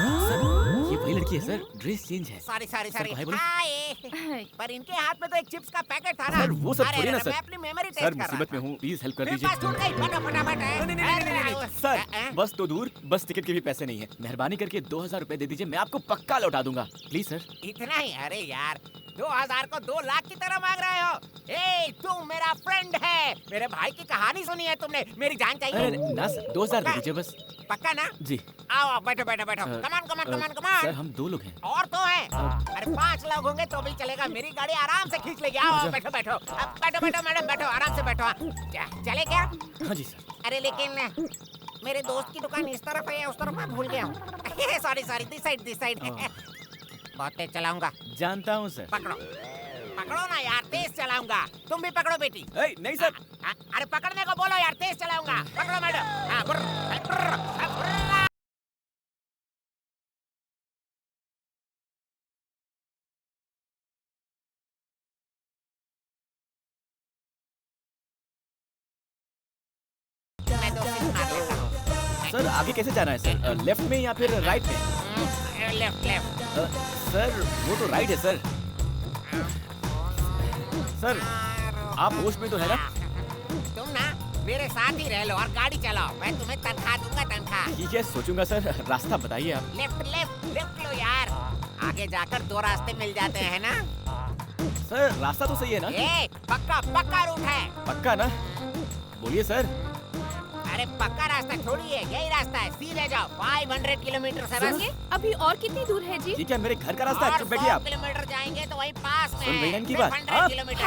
ये वही लड़की है सर, ड्रेस चेंज है।
Sorry sorry
sir,
sorry.
भाई बोलो।
हाय। पर इनके हाथ में तो एक चिप्स का पैकेट था ना।
सर, वो सब
अरे,
थोड़ी ना
अरे,
सर।
मैं अपनी मेमोरी टेस्ट
सर,
कर रहा
मुसीबत में
था।
हूँ, प्लीज हेल्प कर
मेरे
दीजिए।
पास छूट गई, फटाफट।
नहीं, सर, बस तो दूर, बस टिकट के भी पैसे नहीं है। मेहरबानी करके 2000 रुपए दे दीजिए, मैं आपको पक्का लौटा दूंगा। Please sir.
इतना ही? अरे यार, 2000 को 2 लाख की तरह मांग रहे हो? ए, तुम मेरा फ्रेंड है। मेरे भाई की कहानी सुनी है तुमने? मेरी जान चाहिए?
अरे ना सर, 2000 दे दीजिए बस।
पक्का ना?
जी।
आओ, बैठो बैठो बैठो। कमान।
सर, हम 2 लोग हैं।
और तो है। अरे 5 लोग होंगे तो भी चलेगा। मेरी गाड़ी आराम से खींच लेगी। आओ, बैठो बैठो। अब बैठो मैडम, बैठो, आराम से बैठो। चले क्या?
हाँ जी सर।
अरे लेकिन मेरे दोस्त की दुकान इस तरफ है या उस तरफ, मैं भूल गया हूँ। Sorry, this side. बहुत तेज चलाऊंगा।
जानता हूँ सर।
पकड़ो ना यार, तेज चलाऊंगा। तुम भी पकड़ो बेटी।
नहीं सर।
अरे पकड़ने को बोलो यार, तेज चलाऊंगा। पकड़ो मैडम। हाँ, बुर्र। मैं 2 सिर्फ मार लेता हूँ।
सर, आगे कैसे जाना है सर? लेफ्ट में या फिर राइट में?
लेफ्ट।
सर, वो तो राइट है सर। सर, आप होश में तो है ना?
तुम ना मेरे साथ ही रह लो और गाड़ी चलाओ। मैं तुम्हें तनख्वाह दूंगा, तनख्वाह।
ठीक है, सोचूंगा सर। रास्ता बताइए आप।
लेफ्ट लो यार। आगे जाकर 2 रास्ते मिल जाते हैं ना।
सर, रास्ता तो सही है ना?
पक्का रूट है।
पक्का ना? बोलिए सर।
अरे पक्का रास्ता छोड़िए, यही रास्ता है, सीधे जाओ। 500 किलोमीटर से बस।
सुनिए, अभी और कितनी दूर है जी?
ये क्या मेरे घर का रास्ता है?
और
चुप बैठिए
100
आप।
किलोमीटर जाएंगे तो वही पास में
सुन रही हैं
है।
इनकी
सिर्फ
बात?
100
हाँ?
किलोमीटर।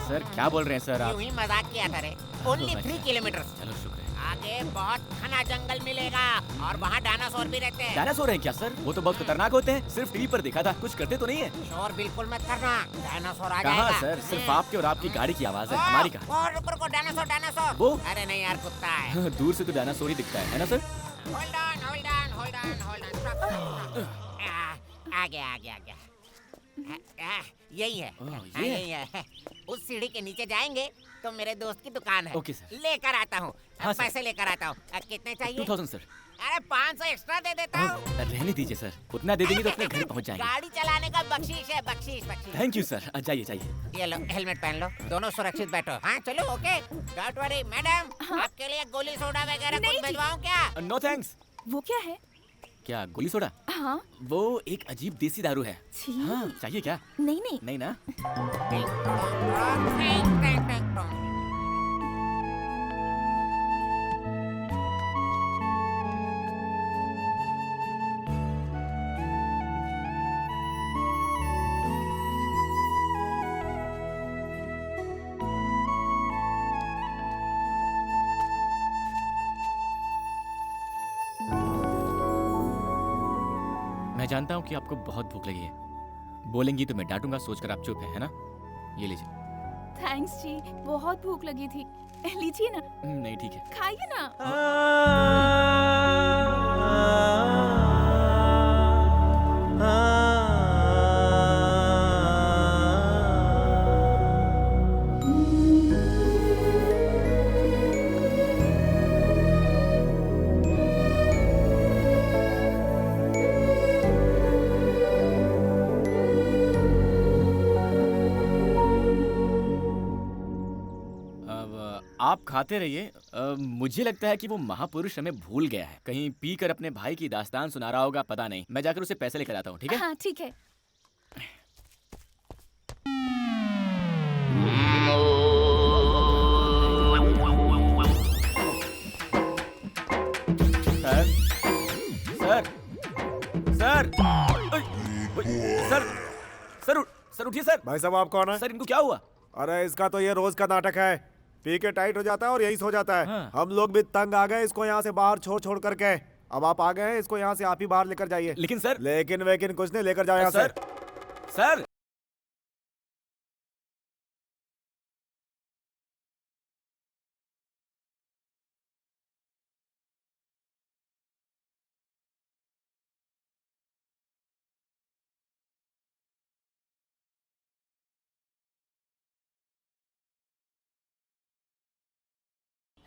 सर क्या बोल रहे हैं सर आप?
यूं ही मजाक किया था रे। Only 3 kilometre.
चलो शुक्र है।
आगे बहुत घना जंगल मिलेगा और वहाँ डायनासोर भी रहते हैं।
डायनासोर है क्या सर? वो तो बहुत खतरनाक होते हैं, सिर्फ टीवी पर देखा था, कुछ करते तो नहीं है।
शोर बिल्कुल मत करना, डायनासोर आ
कहाँ
जाएगा।
सर? सिर्फ आपके और आपकी गाड़ी की आवाज है, हमारी कहाँ?
और रुको, डायनासोर डायनासोर।
वो?
अरे नहीं यार, कुत्ता है।
दूर से तो डायनासोर ही दिखता है ना sir?
Hold on hold on hold on hold on. आ गया। यही है।
ओह,
हाँ,
ये है।
यही है। उस सीढ़ी के नीचे जाएंगे तो मेरे दोस्त की दुकान है।
Okay, sir.
लेकर आता हूँ।
हाँ, सर।
पैसे लेकर आता हूँ। कितने चाहिए?
2000 सर।
अरे 500 एक्स्ट्रा दे देता हूँ।
रहने दीजिए सर, उतना दे देंगे तो अपने घर पहुंच जाएंगे।
गाड़ी चलाने का बख्शीश है, बख्शीश।
Thank you sir. जाइए।
ये लो, हेलमेट पहन लो, दोनों सुरक्षित बैठो। हाँ चलो, ओके। डोंट वरी मैडम, आपके लिए गोली सोडा वगैरह
नहीं
कुछ
जी।
भिजवाऊं क्या?
No thanks.
वो क्या है?
क्या गोली सोडा?
हाँ,
वो एक अजीब देसी दारू है।
छी।
हाँ, चाहिए क्या?
नहीं।
नहीं ना? मैं जानता हूँ कि आपको बहुत भूख लगी है। बोलेंगी तो मैं डांटूंगा, सोचकर आप चुप है ना? ये लीजिए।
थैंक्स जी, बहुत भूख लगी थी। लीजिए ना,
नहीं ठीक है।
खाइए ना।
आप खाते रहिए। मुझे लगता है कि वो महापुरुष हमें भूल गया है। कहीं पी कर अपने भाई की दास्तान सुना रहा होगा, पता नहीं। मैं जाकर उसे पैसे लेकर आता हूँ, ठीक है?
हाँ ठीक है।
Sir sir sir sir sir उठिए सर।
भाई साहब, आप कौन है?
सर इनको क्या हुआ?
अरे इसका तो ये रोज का नाटक है। पी के टाइट हो जाता है और यहीं सो जाता है।
हाँ।
हम लोग भी तंग आ गए इसको यहाँ से बाहर छोड़ करके। अब आप आ गए हैं, इसको यहाँ से आप ही बाहर लेकर जाइए।
लेकिन सर।
लेकिन वेकिन कुछ नहीं, लेकर जाओ यहाँ से।
सर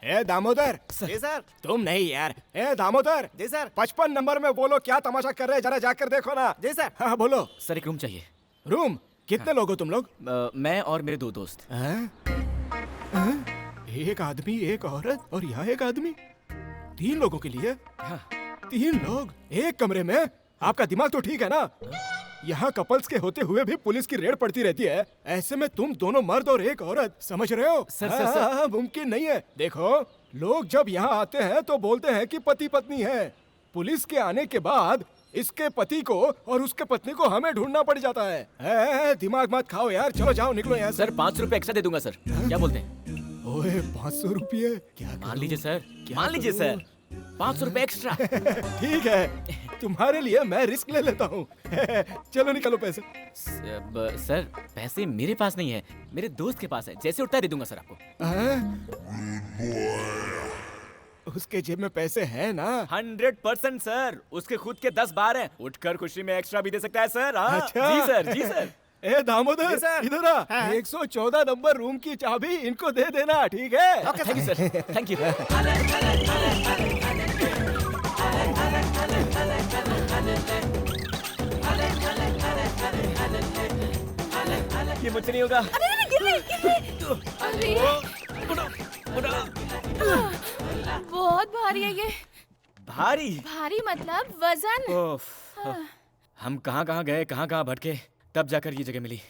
ए दामोदर।
जी सर।
तुम नहीं यार।
ए दामोदर।
जी सर।
55 नंबर में बोलो, क्या तमाशा कर रहे हैं, जरा जाकर देखो ना।
जी सर।
हाँ बोलो।
सर एक रूम चाहिए।
रूम? कितने लोग हो तुम लोग?
मैं और मेरे 2 दोस्त।
एक आदमी, एक औरत और यहाँ एक आदमी, 3 लोगों के लिए?
हाँ।
3 लोग एक कमरे में? आपका दिमाग तो ठीक है ना? यहाँ कपल्स के होते हुए भी पुलिस की रेड पड़ती रहती है, ऐसे में तुम दोनों मर्द और एक औरत, समझ रहे हो?
सर।
मुमकिन नहीं है। देखो, लोग जब यहाँ आते हैं तो बोलते हैं कि पति पत्नी है। पुलिस के आने के बाद इसके पति को और उसके पत्नी को हमें ढूंढना पड़ जाता है। दिमाग मत खाओ यार, चलो जाओ, निकलो यहाँ से।
सर 500 रुपए एक्स्ट्रा दे दूंगा सर। क्या बोलते हैं?
ओए 500 रुपये? क्या
मान लीजिए सर, मान लीजिए सर, 500 रुपए एक्स्ट्रा।
ठीक है, तुम्हारे लिए मैं रिस्क ले लेता हूँ। चलो निकालो पैसे।
सर पैसे मेरे पास नहीं है, मेरे दोस्त के पास है। जैसे उठता है दे दूंगा सर आपको।
उसके जेब में पैसे हैं ना?
100% सर, उसके खुद के 10 बार हैं। उठकर खुशी में एक्स्ट्रा भी दे सकता है सर। हाँ।
अच्छा।
जी सर, जी सर।
ए दामोदर, इधर आ। 114 नंबर रूम की चाबी इनको दे देना, ठीक है?
Thank you sir, thank you. ये मुझसे नहीं होगा।
अरे बहुत भारी है ये।
भारी?
भारी मतलब वजन।
ओफ, हम कहाँ गए, कहाँ भटके, तब जाकर ये जगह मिली।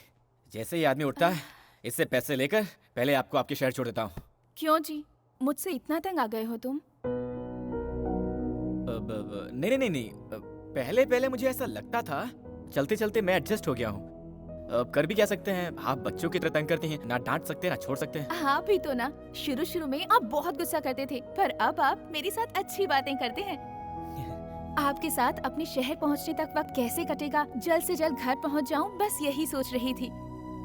जैसे ही आदमी उठता है, इससे पैसे लेकर पहले आपको आपके शहर छोड़ देता हूँ।
क्यों जी? मुझसे इतना तंग आ गए हो तुम?
नहीं नहीं नहीं, पहले पहले मुझे ऐसा लगता था, चलते चलते मैं एडजस्ट हो गया हूँ। अब कर भी क्या सकते हैं, आप बच्चों की तरह तंग करते हैं, ना डांट सकते ना छोड़ सकते हैं।
हाँ भी तो ना, शुरू शुरू में आप बहुत गुस्सा करते थे, पर अब आप मेरे साथ अच्छी बातें करते हैं। आपके साथ अपने शहर पहुँचने तक वक्त कैसे कटेगा, जल्द से जल्द घर पहुँच जाऊँ, बस यही सोच रही थी।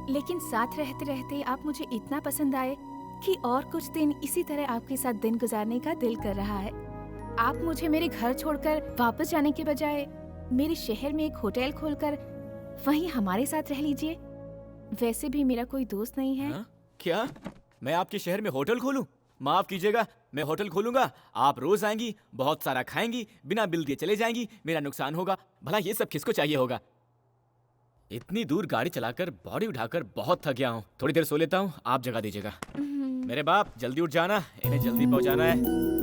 लेकिन साथ रहते रहते आप मुझे इतना पसंद आए कि और कुछ दिन इसी तरह आपके साथ दिन गुजारने का दिल कर रहा है। आप मुझे मेरे घर छोड़कर वापस जाने के बजाय मेरे शहर में एक होटल खोलकर वहीं हमारे साथ रह लीजिए। वैसे भी मेरा कोई दोस्त नहीं है।
हाँ? क्या मैं आपके शहर में होटल खोलूं? माफ कीजिएगा, मैं होटल खोलूंगा, आप रोज आएंगी, बहुत सारा खाएंगी, बिना बिल दिए चले जाएंगी, मेरा नुकसान होगा। भला ये सब किसको चाहिए होगा? इतनी दूर गाड़ी चलाकर बॉडी उठाकर बहुत थक गया हूँ, थोड़ी देर सो लेता हूँ, आप जगा दीजिएगा। मेरे बाप जल्दी उठ जाना, इन्हें जल्दी पहुँचाना है।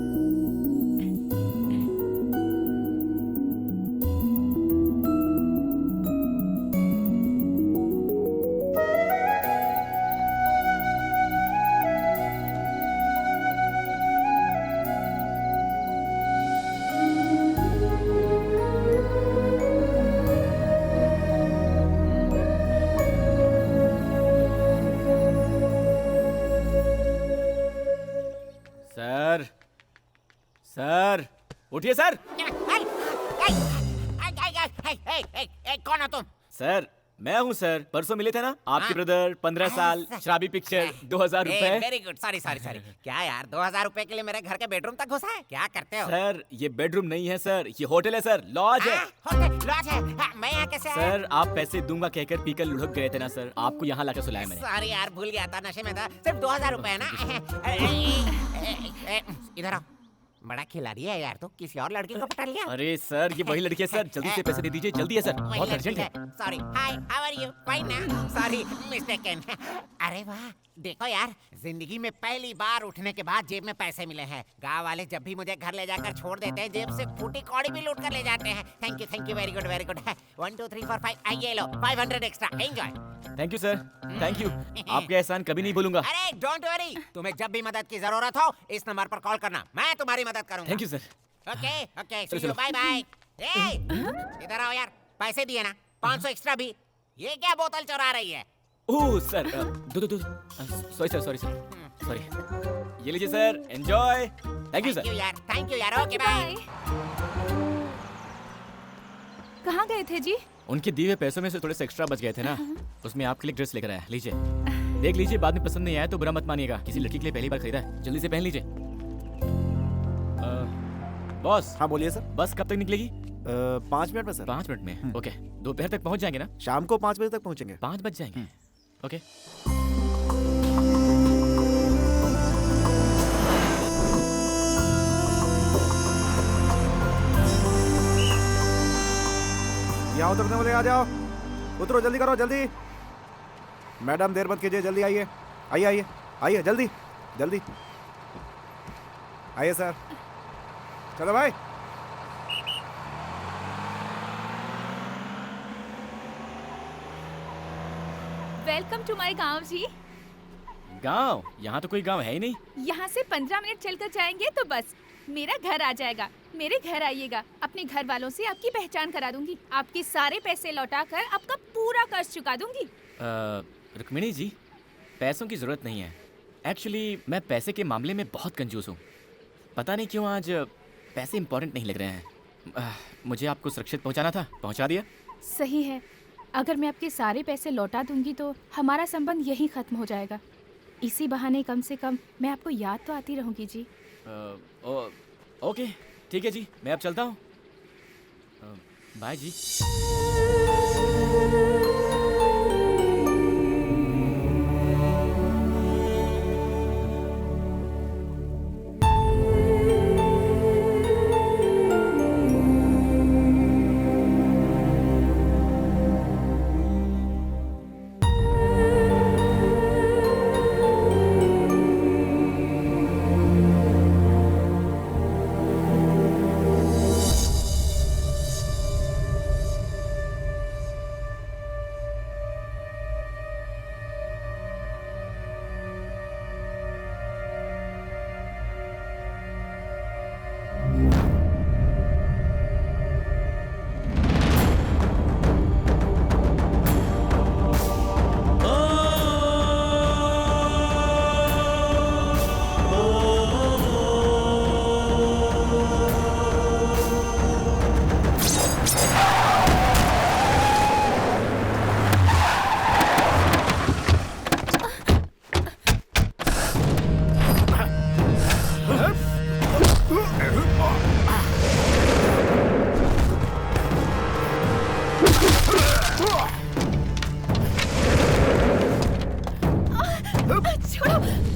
सर, सर, उठिए सर।
कौन हो तुम?
सर, मैं हूँ सर, परसों मिले थे ना आपके ब्रदर, 15 साल, शराबी पिक्चर, 2000 रुपए।
Very good, sorry sorry sorry. क्या यार, 2000 रुपए के लिए मेरे घर के बेडरूम तक घुसा है? क्या करते हो?
सर, ये बेडरूम नहीं है सर, ये होटल है सर, लॉज है।
होटल लॉज है? मैं यहाँ कैसे आया?
सर, आप पैसे दूंगा कहकर पीकर लुढ़क गए थे ना सर, आपको यहाँ लाकर सुलाया मैंने।
सॉरी यार, भूल गया था, नशे में था। सिर्फ 2000 रुपए है ना? इधर आओ। बड़ा खिलाड़ी है यार, तो किसी और लड़की को पटा लिया?
अरे सर, ये वही लड़की है सर, जल्दी से पैसे दे दीजिए, जल्दी है सर, बहुत अर्जेंट है।
Sorry, hi, how are you? Fine ना? Sorry, mistaken. अरे वाह, देखो यार, जिंदगी में पहली बार उठने के बाद जेब में पैसे मिले हैं। गांव वाले जब भी मुझे घर ले जाकर छोड़ देते हैं, जेब से फूटी कौड़ी भी लूट कर ले जाते हैं। Thank you, very good, very good. 1 2 3 4 5, ये लो 500 extra, enjoy.
Thank you sir, thank you, आपके एहसान कभी नहीं भूलूंगा।
अरे डोंट वरी, तुम्हें जब भी मदद की जरूरत हो इस नंबर पर कॉल करना, मैं तुम्हारी मदद करूंगा।
Thank you sir.
Okay okay,
चलो,
सी यू,
चलो।
Bye bye. इधर आओ यार, पैसे दिए ना, 500 एक्स्ट्रा भी। ये क्या बोतल चुरा रही है?
ओह सर, दो सॉरी सर, सॉरी। ये लीजिए sir, enjoy. Thank you sir.
Thank you यार, ओके बाय।
कहाँ गए थे जी?
उनके दिए हुए पैसों में से थोड़े से एक्स्ट्रा बच गए थे ना, उसमें आपके लिए ड्रेस लेकर आया, लीजिए, देख लीजिए, बाद में पसंद नहीं आया तो बुरा मत मानिएगा, किसी लड़की के लिए पहली बार खरीदा है, जल्दी से पहन लीजिए। बॉस।
हाँ बोलिए सर।
बस कब तक निकलेगी?
5 मिनट में सर।
5 मिनट में? ओके, दोपहर तक पहुंच जाएंगे ना?
शाम को 5 बजे तक पहुंचेंगे।
5 बज जाएंगे? ओके।
यहाँ उतरने वाले, आ जाओ, उतरो, जल्दी करो, जल्दी। मैडम देर मत कीजिए, जल्दी आइए, आइए जल्दी जल्दी आइए सर। चलो भाई।
वेलकम टू माय गांव जी।
गांव? यहाँ तो कोई गांव है ही नहीं।
यहाँ से 15 मिनट चलकर जाएंगे तो बस मेरा घर आ जाएगा। मेरे घर आइएगा, अपने घर वालों से आपकी पहचान करा दूंगी, आपके सारे पैसे लौटाकर आपका पूरा कर्ज चुका दूंगी।
रुक्मिणी जी, पैसों की जरूरत नहीं है। एक्चुअली मैं पैसे के मामले में बहुत कंजूस हूँ, पता नहीं क्यों आज पैसे इंपॉर्टेंट नहीं लग रहे हैं। मुझे आपको सुरक्षित पहुँचाना था, पहुँचा दिया।
सही है, अगर मैं आपके सारे पैसे लौटा दूंगी तो हमारा संबंध यहीं खत्म हो जाएगा। इसी बहाने कम से कम मैं आपको याद तो आती रहूंगी जी।
ओके, ठीक है जी, मैं अब चलता हूँ। बाय जी।
छोड़ो।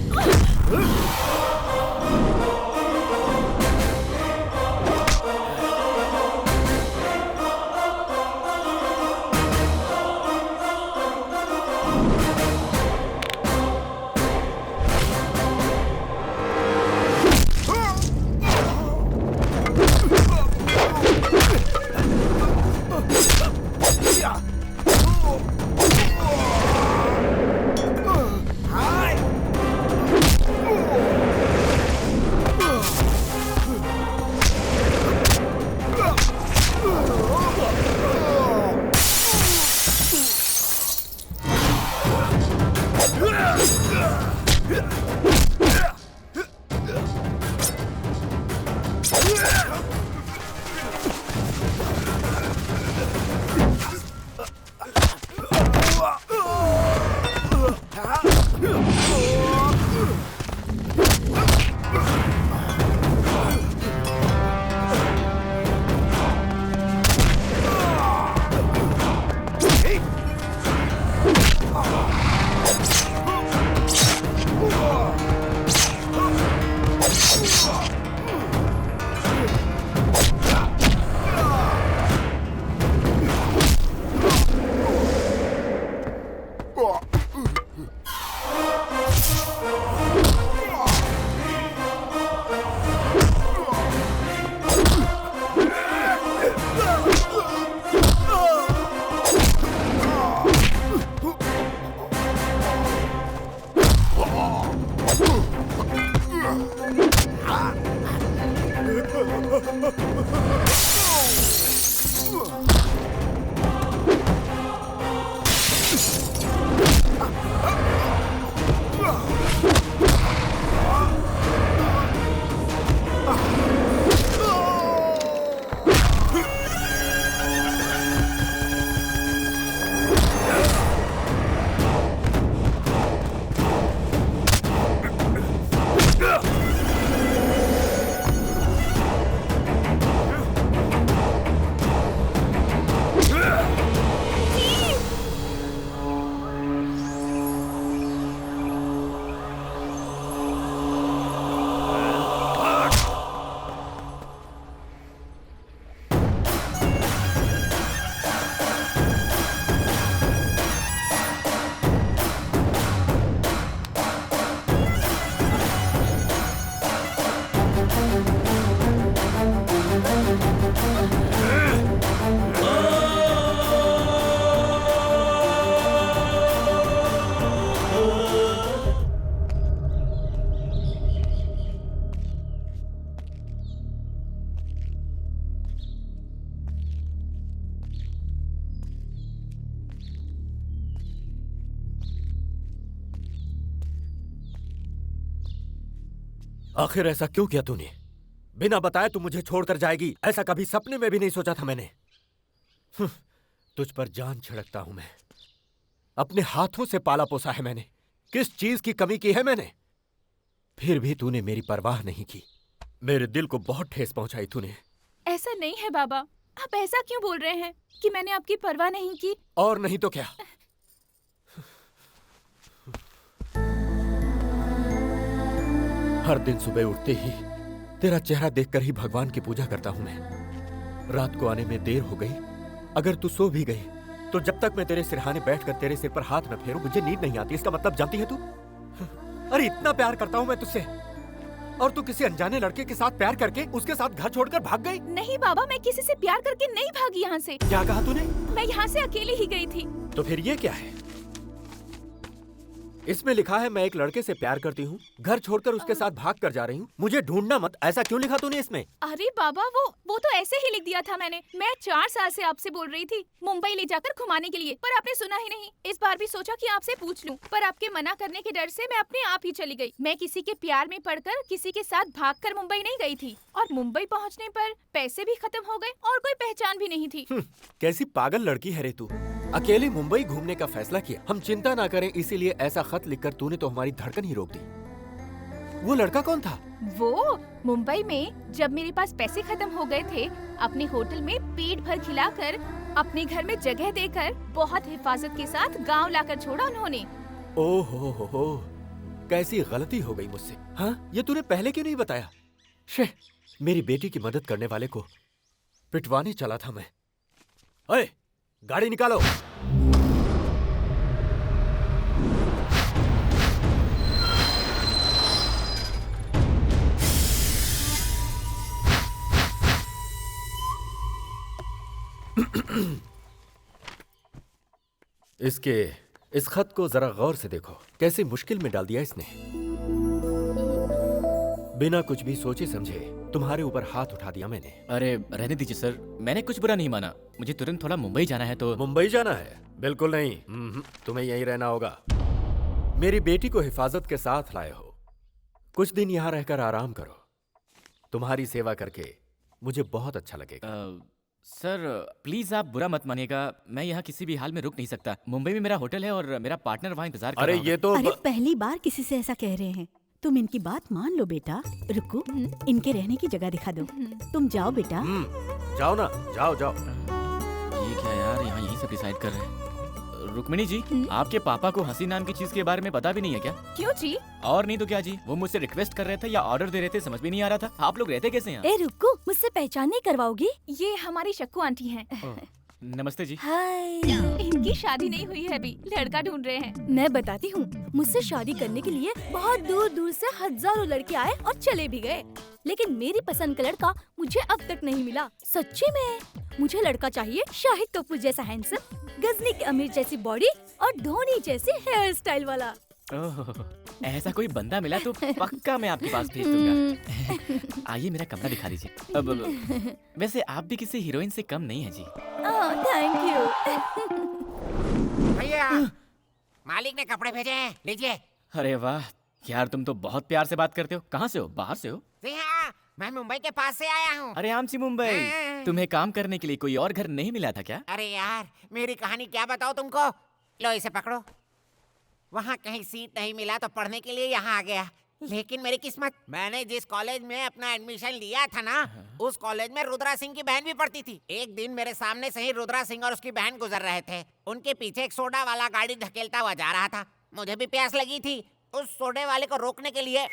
आखिर ऐसा क्यों किया तूने? बिना बताए तू मुझे छोड़कर जाएगी, ऐसा कभी सपने में भी नहीं सोचा था मैंने। तुझ पर जान छिड़कता हूं मैं। अपने हाथों से पाला पोसा है मैंने। किस चीज की कमी की है मैंने? फिर भी तूने मेरी परवाह नहीं की। मेरे दिल को बहुत ठेस पहुंचाई तूने।
ऐसा नहीं है बाबा, आप ऐसा क्यों बोल रहे हैं कि मैंने आपकी परवाह नहीं की?
और नहीं तो क्या। हर दिन सुबह उठते ही तेरा चेहरा देखकर ही भगवान की पूजा करता हूं मैं। रात को आने में देर हो गई, अगर तू सो भी गई तो जब तक मैं तेरे सिरहाने बैठकर तेरे सिर पर हाथ न फेरूं मुझे नींद नहीं आती। इसका मतलब जानती है तू? अरे इतना प्यार करता हूं मैं तुझसे और तू किसी अनजाने लड़के के साथ प्यार करके उसके साथ घर छोड़कर भाग गई।
नहीं बाबा, मैं किसी से प्यार करके नहीं भागी यहाँ से।
क्या कहा तूने?
मैं यहाँ से अकेली ही गई थी।
तो फिर ये क्या है? इसमें लिखा है मैं एक लड़के से प्यार करती हूँ, घर छोड़कर उसके साथ भाग कर जा रही हूँ, मुझे ढूंढना मत। ऐसा क्यों लिखा तूने इसमें?
अरे बाबा, वो तो ऐसे ही लिख दिया था मैंने। मैं 4 साल से आपसे बोल रही थी मुंबई ले जाकर घुमाने के लिए, पर आपने सुना ही नहीं। इस बार भी सोचा कि आपसे पूछ लूं, पर आपके मना करने के डर से मैं अपने आप ही चली गई। मैं किसी के प्यार में पड़कर किसी के साथ भागकर मुंबई नहीं गई थी, और मुंबई पहुँचने पर पैसे भी खत्म हो गए और कोई पहचान भी नहीं थी।
कैसी पागल लड़की है रे तू। अकेले मुंबई घूमने का फैसला किया, हम चिंता ना करें इसीलिए ऐसा खत लिखकर तूने तो हमारी धड़कन ही रोक दी। वो लड़का कौन था?
वो मुंबई में जब मेरे पास पैसे खत्म हो गए थे, अपने होटल में पेट भर खिलाकर, अपने घर में जगह देकर, बहुत हिफाजत के साथ गांव लाकर छोड़ा उन्होंने।
ओहो हो, कैसी गलती हो गई मुझसे। हाँ, ये तूने पहले क्यों नहीं बताया? शे, मेरी बेटी की मदद करने वाले को पिटवाने चला था मैं। ओए, गाड़ी निकालो। इस खत को जरा गौर से देखो, कैसी मुश्किल में डाल दिया इसने। बिना कुछ भी सोचे समझे तुम्हारे ऊपर हाथ उठा दिया मैंने।
अरे रहने दीजिए सर, मैंने कुछ बुरा नहीं माना। मुझे तुरंत थोड़ा मुंबई जाना है तो।
मुंबई जाना है? बिल्कुल नहीं, तुम्हें यहीं रहना होगा। मेरी बेटी को हिफाजत के साथ लाए हो, कुछ दिन यहाँ रहकर आराम करो। तुम्हारी सेवा करके मुझे बहुत अच्छा लगेगा।
सर प्लीज आप बुरा मत मानिएगा, मैं यहाँ किसी भी हाल में रुक नहीं सकता। मुंबई में मेरा होटल है और मेरा पार्टनर वहाँ इंतजार कर रहा होगा।
ये तो
अरे पहली बार किसी से ऐसा कह रहे हैं। तुम इनकी बात मान लो बेटा। रुको, इनके रहने की जगह दिखा दो। तुम जाओ बेटा।
जाओ ना, जाओ जाओ।
ये क्या यार, यहाँ यही सब डिसाइड कर रहे हैं। रुक्मिणी जी, आपके पापा को हंसी नाम की चीज के बारे में पता भी नहीं है क्या?
क्यों जी?
और नहीं तो क्या जी, वो मुझसे रिक्वेस्ट कर रहे थे या ऑर्डर दे रहे थे, समझ भी नहीं आ रहा था। आप लोग रहते कैसे हैं?
ए रुको, मुझसे पहचान नहीं करवाओगी?
ये हमारी शक्कू आंटी हैं।
नमस्ते जी।
हाय।
इनकी शादी नहीं हुई है अभी, लड़का ढूंढ रहे हैं।
मैं बताती हूँ, मुझसे शादी करने के लिए बहुत दूर दूर से हजारों लड़के आए और चले भी गए, लेकिन मेरी पसंद का लड़का मुझे अब तक नहीं मिला। सच्ची में मुझे लड़का चाहिए शाहिद कपूर जैसा हैंडसम, गजनी के अमीर जैसी बॉडी और धोनी जैसी हेयर स्टाइल वाला।
ओह, ऐसा कोई बंदा मिला तो पक्का मैं आपके पास भेज दूंगा। आइए मेरा कमरा दिखा दीजिए। अब वैसे आप भी किसी हीरोइन से कम नहीं है जी।
Thank you.
भैया, मालिक ने कपड़े भेजे हैं, लीजिए।
अरे वाह यार, तुम तो बहुत प्यार से बात करते हो। कहाँ से हो? बाहर से हो?
जी हाँ, मैं मुंबई के पास से आया हूँ।
अरे आम सी मुंबई, तुम्हें काम करने के लिए कोई और घर नहीं मिला था क्या?
अरे यार, मेरी कहानी क्या बताओ तुमको। लो इसे पकड़ो। वहाँ कहीं सीट नहीं मिला तो पढ़ने के लिए यहाँ आ गया। लेकिन मेरी किस्मत, मैंने जिस कॉलेज में अपना एडमिशन लिया था ना, उस कॉलेज में रुद्रा सिंह की बहन भी पढ़ती थी। एक दिन मेरे सामने से ही रुद्रा सिंह और उसकी बहन गुजर रहे थे। उनके पीछे एक सोडा वाला गाड़ी धकेलता हुआ जा रहा था। मुझे भी प्यास लगी थी। उस सोडे वाले को रोकने के लिए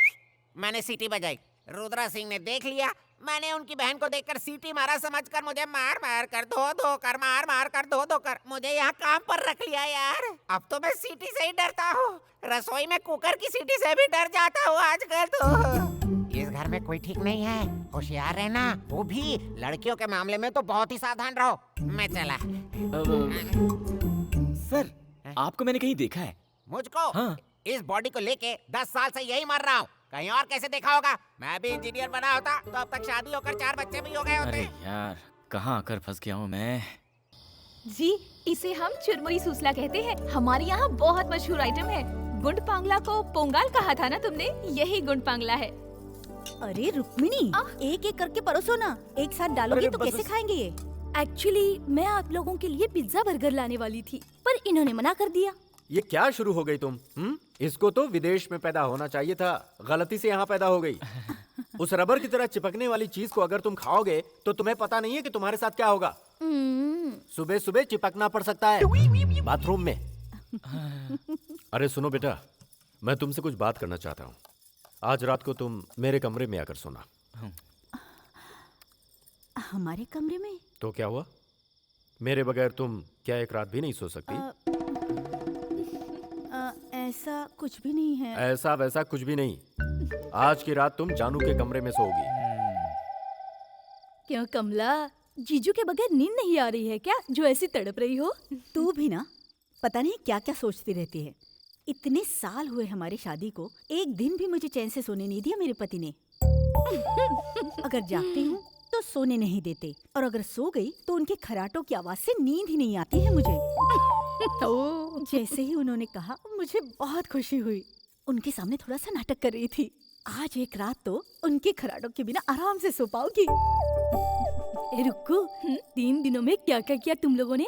मैंने सीटी बजाई। रुद्रा सिंह ने देख लिया। मैंने उनकी बहन को देखकर सीटी मारा, समझकर मुझे मार मार कर धो कर मार मार कर धो कर मुझे यहाँ काम पर रख लिया यार। अब तो मैं सीटी से ही डरता हूँ। रसोई में कुकर की सीटी से भी डर जाता हूँ आजकल तो। इस घर में कोई ठीक नहीं है, होशियार रहना। वो भी लड़कियों के मामले में तो बहुत ही सावधान रहो। मैं चला।
सर, आपको मैंने कहीं देखा है।
मुझको?
हाँ।
इस बॉडी को लेके 10 साल से यही मर रहा हूँ। कहीं और कैसे देखा होगा? मैं भी इंजीनियर बना होता तो अब तक शादी होकर 4 बच्चे भी हो गए होते।
अरे यार, कहाँ आकर फंस गया हूँ मैं।
जी, इसे हम चुरमुरी सूसला कहते हैं। हमारे यहाँ बहुत मशहूर आइटम है। गुंड पांगला को पोंगाल कहा था ना तुमने, यही गुंड पांगला है।
अरे रुक्मिणी, एक एक करके परोसो ना। एक साथ डालोगी तो कैसे खाएंगे ये? एक्चुअली मैं आप लोगों के लिए पिज्जा बर्गर लाने वाली थी, पर इन्होंने मना कर दिया।
ये क्या शुरू हो गई तुम? इसको तो विदेश में पैदा होना चाहिए था, गलती से यहाँ पैदा हो गई। उस रबर की तरह चिपकने वाली चीज को अगर तुम खाओगे तो तुम्हें पता नहीं है कि तुम्हारे साथ क्या होगा। सुबह सुबह चिपकना पड़ सकता है बाथरूम में। अरे सुनो बेटा, मैं तुमसे कुछ बात करना चाहता हूँ। आज रात को तुम मेरे कमरे में आकर सोना।
हमारे कमरे में?
तो क्या हुआ? मेरे बगैर तुम क्या एक रात भी नहीं सो सकती?
ऐसा कुछ भी नहीं है।
ऐसा वैसा कुछ भी नहीं। आज की रात तुम जानू के कमरे में सोओगी।
क्यों कमला, जीजू के बगैर नींद नहीं आ रही है क्या, जो ऐसी तड़प रही हो? तू भी ना पता नहीं क्या क्या सोचती रहती है। इतने साल हुए हमारी शादी को, एक दिन भी मुझे चैन से सोने नहीं दिया मेरे पति ने। अगर जागती हूँ तो सोने नहीं देते, और अगर सो गई तो उनके खराटों की आवाज से नींद ही नहीं आती है मुझे। तो जैसे ही उन्होंने कहा, मुझे बहुत खुशी हुई। उनके सामने थोड़ा सा नाटक कर रही थी। आज एक रात तो उनके खराटों के बिना आराम से सो पाओगी। रुको, 3 दिनों में क्या क्या किया तुम लोगों ने?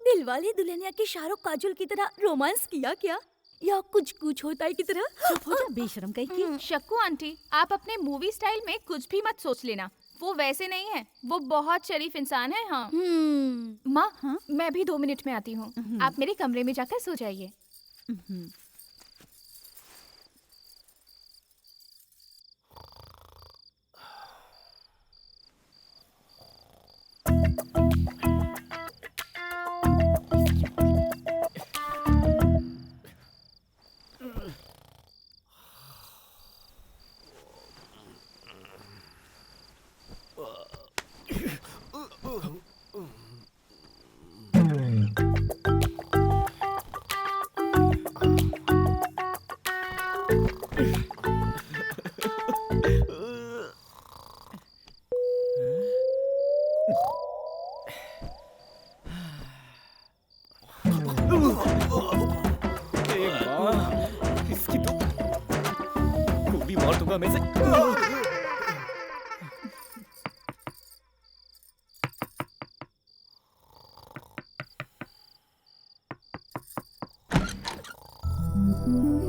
दिलवाले दुल्हनिया के शाहरुख काजोल की तरह रोमांस किया क्या, या कुछ कुछ होता है की तरह? चुप हो जा बेशरम कहीं की।
शक्कू आंटी, आप अपने मूवी स्टाइल में कुछ भी मत सोच लेना। वो वैसे नहीं है, वो बहुत शरीफ इंसान है। हाँ माँ, मैं भी 2 मिनट में आती हूँ। आप मेरे कमरे में जाकर सो जाइए।
और तुमको हमें से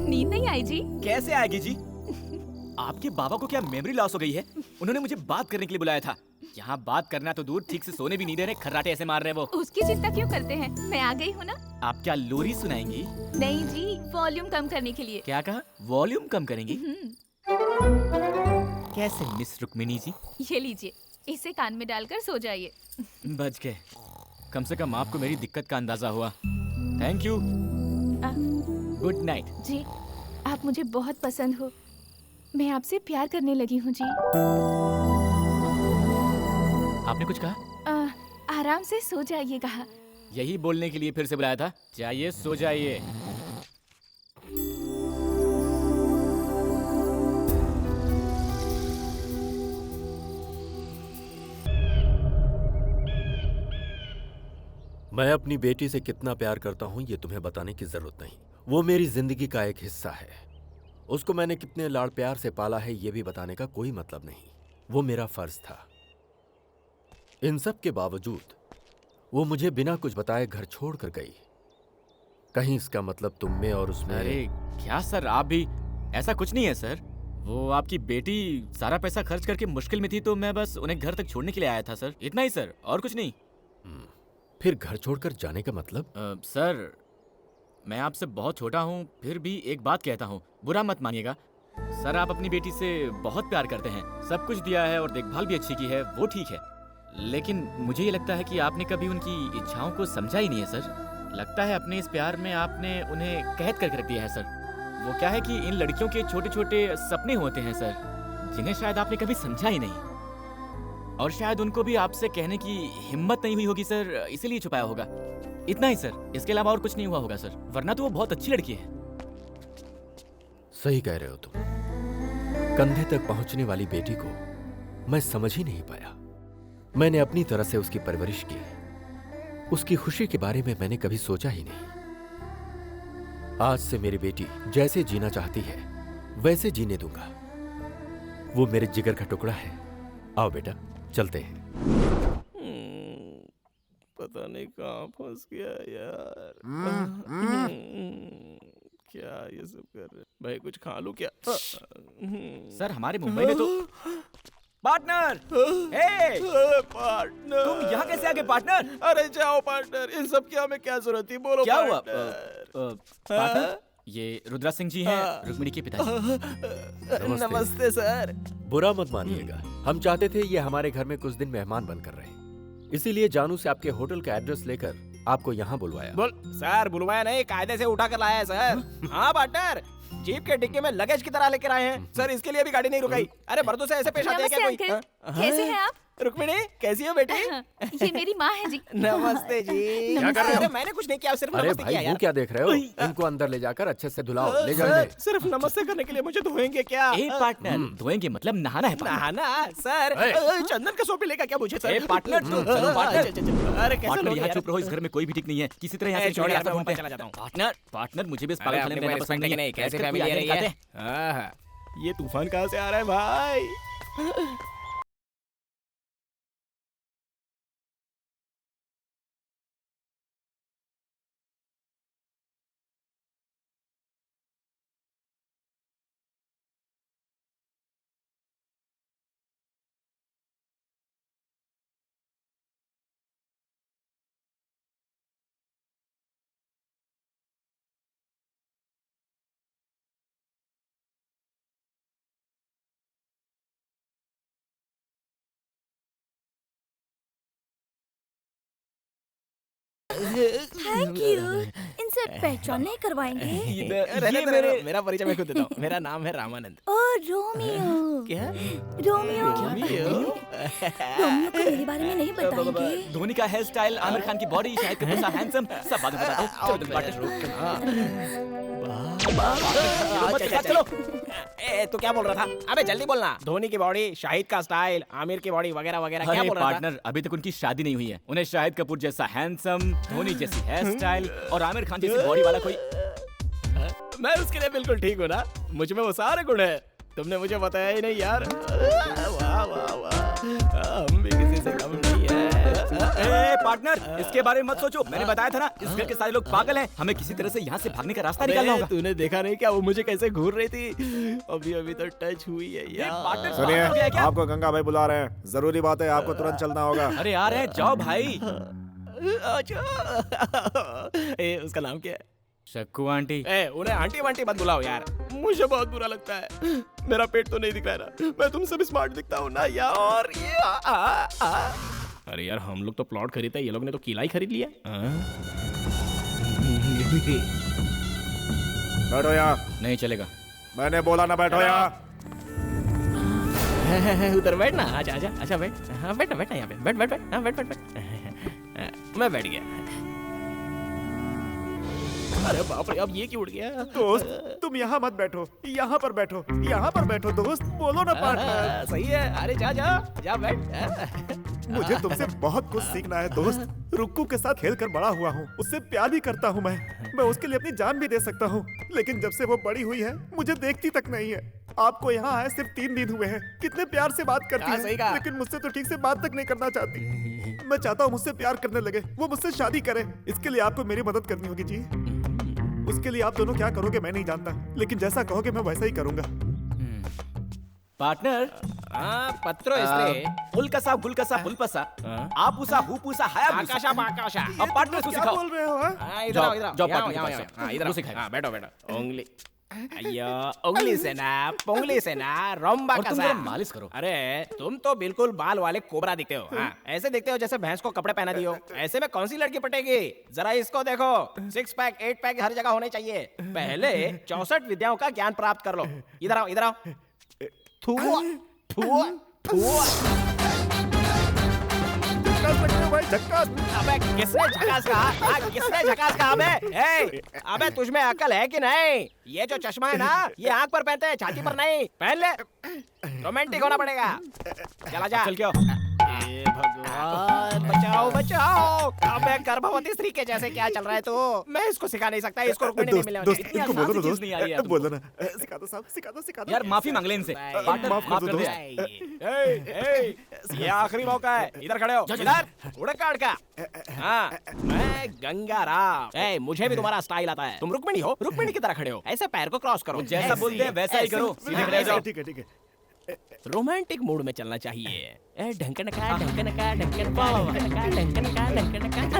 नींद नहीं आई जी?
कैसे आएगी जी? आपके बाबा को क्या मेमोरी लॉस हो गई है? उन्होंने मुझे बात करने के लिए बुलाया था। यहाँ बात करना तो दूर, ठीक से सोने भी नहीं दे रहे, खर्राटे ऐसे मार रहे हैं वो।
उसकी चिंता क्यों करते हैं? मैं आ गई हूँ ना।
आप क्या लोरी सुनाएंगी?
नहीं जी, वॉल्यूम कम करने के लिए।
क्या कहा? वॉल्यूम कम करेंगी? कैसे मिस रुक्मिणी जी?
ये लीजिए, इसे कान में डालकर सो जाइए।
बच गए। कम से कम आपको मेरी दिक्कत का अंदाजा हुआ। Thank you. Good night.
जी, आप मुझे बहुत पसंद हो। मैं आपसे प्यार करने लगी हूँ जी।
आपने कुछ कहा?
आराम से सो जाइए कहा।
यही बोलने के लिए फिर से बुलाया था। जाइए, सो जाइए।
मैं अपनी बेटी से कितना प्यार करता हूं ये तुम्हें बताने की जरूरत नहीं। वो मेरी जिंदगी का एक हिस्सा है। उसको मैंने कितने लाड़ प्यार से पाला है ये भी बताने का कोई मतलब नहीं। वो मेरा फर्ज था। इन सब के बावजूद वो मुझे बिना कुछ बताए घर छोड़कर गई। कहीं इसका मतलब तुम में और उसमें?
अरे क्या सर, आप भी? ऐसा कुछ नहीं है सर। वो आपकी बेटी सारा पैसा खर्च करके मुश्किल में थी तो मैं बस उन्हें घर तक छोड़ने के लिए आया था सर। इतना ही सर, और कुछ नहीं।
फिर घर छोड़कर जाने का मतलब?
सर, मैं आपसे बहुत छोटा हूँ, फिर भी एक बात कहता हूँ, बुरा मत मानिएगा। सर, आप अपनी बेटी से बहुत प्यार करते हैं, सब कुछ दिया है और देखभाल भी अच्छी की है, वो ठीक है। लेकिन मुझे ये लगता है कि आपने कभी उनकी इच्छाओं को समझा ही नहीं है सर। लगता है अपने इस प्यार में आपने उन्हें कैद करके रख दिया है सर। वो क्या है कि इन लड़कियों के छोटे छोटे सपने होते हैं सर, जिन्हें शायद आपने कभी समझा ही नहीं। और शायद उनको भी आपसे कहने की हिम्मत नहीं हुई होगी सर, इसीलिए छुपाया होगा। इतना ही सर, इसके अलावा और कुछ नहीं हुआ होगा सर, वरना तो वो बहुत अच्छी लड़की है।
सही कह रहे हो तुम। कंधे तक पहुंचने वाली बेटी को मैं समझ ही नहीं पाया। मैंने अपनी तरह से उसकी परवरिश की। उसकी खुशी के बारे में मैंने कभी सोचा ही नहीं। आज से मेरी बेटी जैसे जीना चाहती है वैसे जीने दूंगा। वो मेरे जिगर का टुकड़ा है। आओ बेटा, चलते हैं।
पता नहीं कहाँ फंस गया यार। क्या ये सब कर रहे भाई? कुछ खा लूं क्या?
सर, हमारे मुंबई में तो पार्टनर,
पार्टनर,
तुम यहाँ कैसे आ गए पार्टनर?
अरे जाओ पार्टनर, इन सब की हमें क्या जरूरत थी? बोलो
क्या हुआ?
पार्टनर?
ये रुद्रा सिंह जी हैं, रुक्मिणी के पिताजी।
नमस्ते सर।
बुरा मत मानिएगा, हम चाहते थे ये हमारे घर में कुछ दिन मेहमान बनकर रहे, इसीलिए जानू से आपके होटल का एड्रेस लेकर आपको यहाँ बुलवाया।
बोल सर, बुलवाया नहीं, कायदे से उठा कर लाया है सर। हाँ पार्टनर, जीप के डिक्की में लगेज की तरह लेकर आए हैं सर, इसके लिए भी गाड़ी नहीं रुकाई। अरे मर्दों से ऐसे पेश आते हैं क्या कोई?
कैसे हैं आप?
रुक्मिणी, कैसी हो बेटी?
ये मेरी माँ है जी।
नमस्ते जी।
क्या कर रहे हो?
अरे मैंने कुछ नहीं किया, सिर्फ
अरे
नमस्ते
भाई,
किया
वो
यार।
क्या देख रहे हो? इनको अंदर ले जाकर अच्छे से धुलाओ, ले जाओ इन्हें।
सिर्फ नमस्ते करने के लिए मुझे धोएंगे क्या?
पार्टनर, धोएंगे मतलब नहाना है पार्टनर।
नहाना सर? चंदन का सोपी लेगा क्या मुझे सर?
पार्टनर, चलो पार्टनर।
अरे कैसे
पार्टनर,
लोग
यहाँ
यार?
चुप रहो, इस घर में कोई भी ठीक नहीं है। किसी तरह यहाँ से
छोड़ यार, मैं
ढूंढते
चला जाता हूँ।
पार्टनर, पार्टनर, मुझे भी इस पागल खाने में रहना पसंद नहीं है।
कैसे
बैठकर कोई
फैमिली
आगे
आ रही
दिखाते
है?
हैं।
हाँ, ये तूफान कहाँ से आ रहा है भाई?
Thank you. इनसे पहचान नहीं करवाएंगे?
मेरा परिचय मैं खुद देता हूँ। मेरा नाम है रामानंद।
ओ रोमियो।
क्या?
रोमियो।
रोमियो?
रोमियो को मेरे बारे में नहीं बताएंगे?
धोनी का हेयर स्टाइल, आमिर खान की बॉडी, शाहिद कपूर सा हैंडसम, सब बाद में बताता हूँ। चलो तुम पार्टनर। चलो।
तू क्या बोल रहा था? अबे जल्दी बोलना। धोनी की बॉडी, शाहिद का स्टाइल, आमिर की बॉडी वगैरह वगैरह क्या बोल रहा था?
पार्टनर, अभी तक उनकी शादी नहीं हुई है। उन्हें शाहिद कपूर जैसा हैंडसम, धोनी जैसी हेयर स्टाइल और आमिर खान जैसी बॉडी वाला कोई।
मैं उसके लिए बिल्कुल ठीक हूँ ना, मुझ में वो सारे गुण है। तुमने मुझे बताया ही नहीं यार। वाह वाह वाह, हम भी किसी से कम नहीं है।
ए पार्टनर, इसके बारे में मत सोचो, मैंने बताया था ना इस घर के सारे लोग पागल हैं, हमें किसी तरह से यहाँ से भागने का रास्ता निकालना होगा।
तूने देखा नहीं क्या वो मुझे कैसे घूर रही थी? अभी अभी तो टच हुई है यार।
सुनिए, आपको गंगा भाई बुला रहे हैं, जरूरी बात है, आपको तुरंत चलना होगा।
अरे यार है, जाओ भाई।
उसका नाम क्या है?
शक्कू आंटी।
उन्हें आंटी वांटी मत बुलाओ यार, मुझे बहुत बुरा लगता है। मेरा पेट तो नहीं दिख रहा है ना, मैं तुमसे भी स्मार्ट दिखता हूँ ना यार। अरे यार हम लोग तो प्लॉट खरीदते हैं, ये लोग ने तो किला ही खरीद लिया।
बैठो यहाँ।
नहीं चलेगा।
मैंने बोला ना बैठो यहाँ।
उधर बैठ ना, आजा आजा, अच्छा बैठ। हाँ बैठ ना, बैठ ना यहाँ पे, बैठ बैठ बैठ, हाँ बैठ बैठ बैठ। मैं बैठ गया। अरे बाप रे, अब ये क्यों उड़ गया?
दोस्त तुम यहाँ मत बैठो, यहाँ पर बैठो, यहाँ पर बैठो दोस्त, बोलो ना पार्टनर।
सही है, अरे जा जा जा बैठ।
मुझे तुमसे बहुत कुछ सीखना है दोस्त। रुक्कू के साथ खेल कर बड़ा हुआ हूँ, उससे प्यार भी करता हूँ मैं उसके लिए अपनी जान भी दे सकता हूँ, लेकिन जब से वो बड़ी हुई है मुझे देखती तक नहीं है। आपको यहाँ आए सिर्फ 3 दिन हुए हैं, कितने प्यार से बात करती है, लेकिन मुझसे तो ठीक से बात तक नहीं करना चाहती। मैं चाहता हूँ मुझसे प्यार करने लगे, वो मुझसे शादी करे। इसके लिए आपको मेरी मदद करनी होगी जी। उसके लिए आप दोनों क्या करोगे मैं नहीं जानता, लेकिन जैसा कहोगे मैं वैसा ही करूंगा।
पार्टनर,
पत्रो इसलिए
उल्कसा गुलकसा पुलपसा आपूसा हुपूसा
आकाशा आकाशा।
अब पार्टनर को
क्या
सिखाओ।
बोल रहे हो?
इधर आओ,
जाओ
यहाँ,
पार्टनर
यहाँ,
के
यहाँ,
पास।
हाँ, इधर
वो
आओ।
सिखाएगा।
हाँ, बैठो बैठो। उंगली अय्यो, उंगली से ना, पोंगली से ना, रोम्बा
और
का
तुम
सा।
जरा मालिश करो।
अरे तुम तो बिल्कुल बाल वाले कोबरा दिखते हो। हाँ, ऐसे दिखते हो जैसे भैंस को कपड़े पहना दियो। ऐसे में कौन सी लड़की पटेगी? जरा इसको देखो, 6 पैक 8 पैक हर जगह होने चाहिए। पहले 64 विद्याओं का ज्ञान प्राप्त कर लो। इधर आओ, इधर आओ। थुआ थुआ थुआ।
भाई झक्कास।
अबे किसने झकास कहा? किसने झकास कहा? अबे तुझमें अकल है कि नहीं? ये जो चश्मा है ना, ये आंख पर पहनते हैं, छाती पर नहीं। पहन ले, रोमांटिक होना पड़ेगा। चला जा।
चल क्या?
हे भगवान, बचाओ बचाओ। अबे गर्भवती स्त्री के जैसे क्या चल रहा है तू? मैं इसको सिखा नहीं सकता, इसको रुकने नहीं मिलेगा।
दोस्त इनको बोलो ना दोस्त,
नहीं आ रही है
बोलो ना, सिखा दो साहब, सिखा दो सिखा दो।
यार माफी मांग ले इनसे। पार्टनर
माफ कर दो
ये आखिरी मौका है, इधर खड़े हो। इधर उड़ काट का। हाँ, मैं गंगा राम। मुझे भी तुम्हारा स्टाइल आता है। तुम रुक्मिणी हो, रुक्मिणी की तरह खड़े हो। ऐसे पैर को क्रॉस करो।
जैसा बोलते हैं वैसा ही करो। सीधे खड़े हो जाओ।
ठीक है ठीक है।
रोमांटिक मूड में चलना चाहिए। ढंकन का ढंकन का ढंकन का ढंकन का ढंकन का।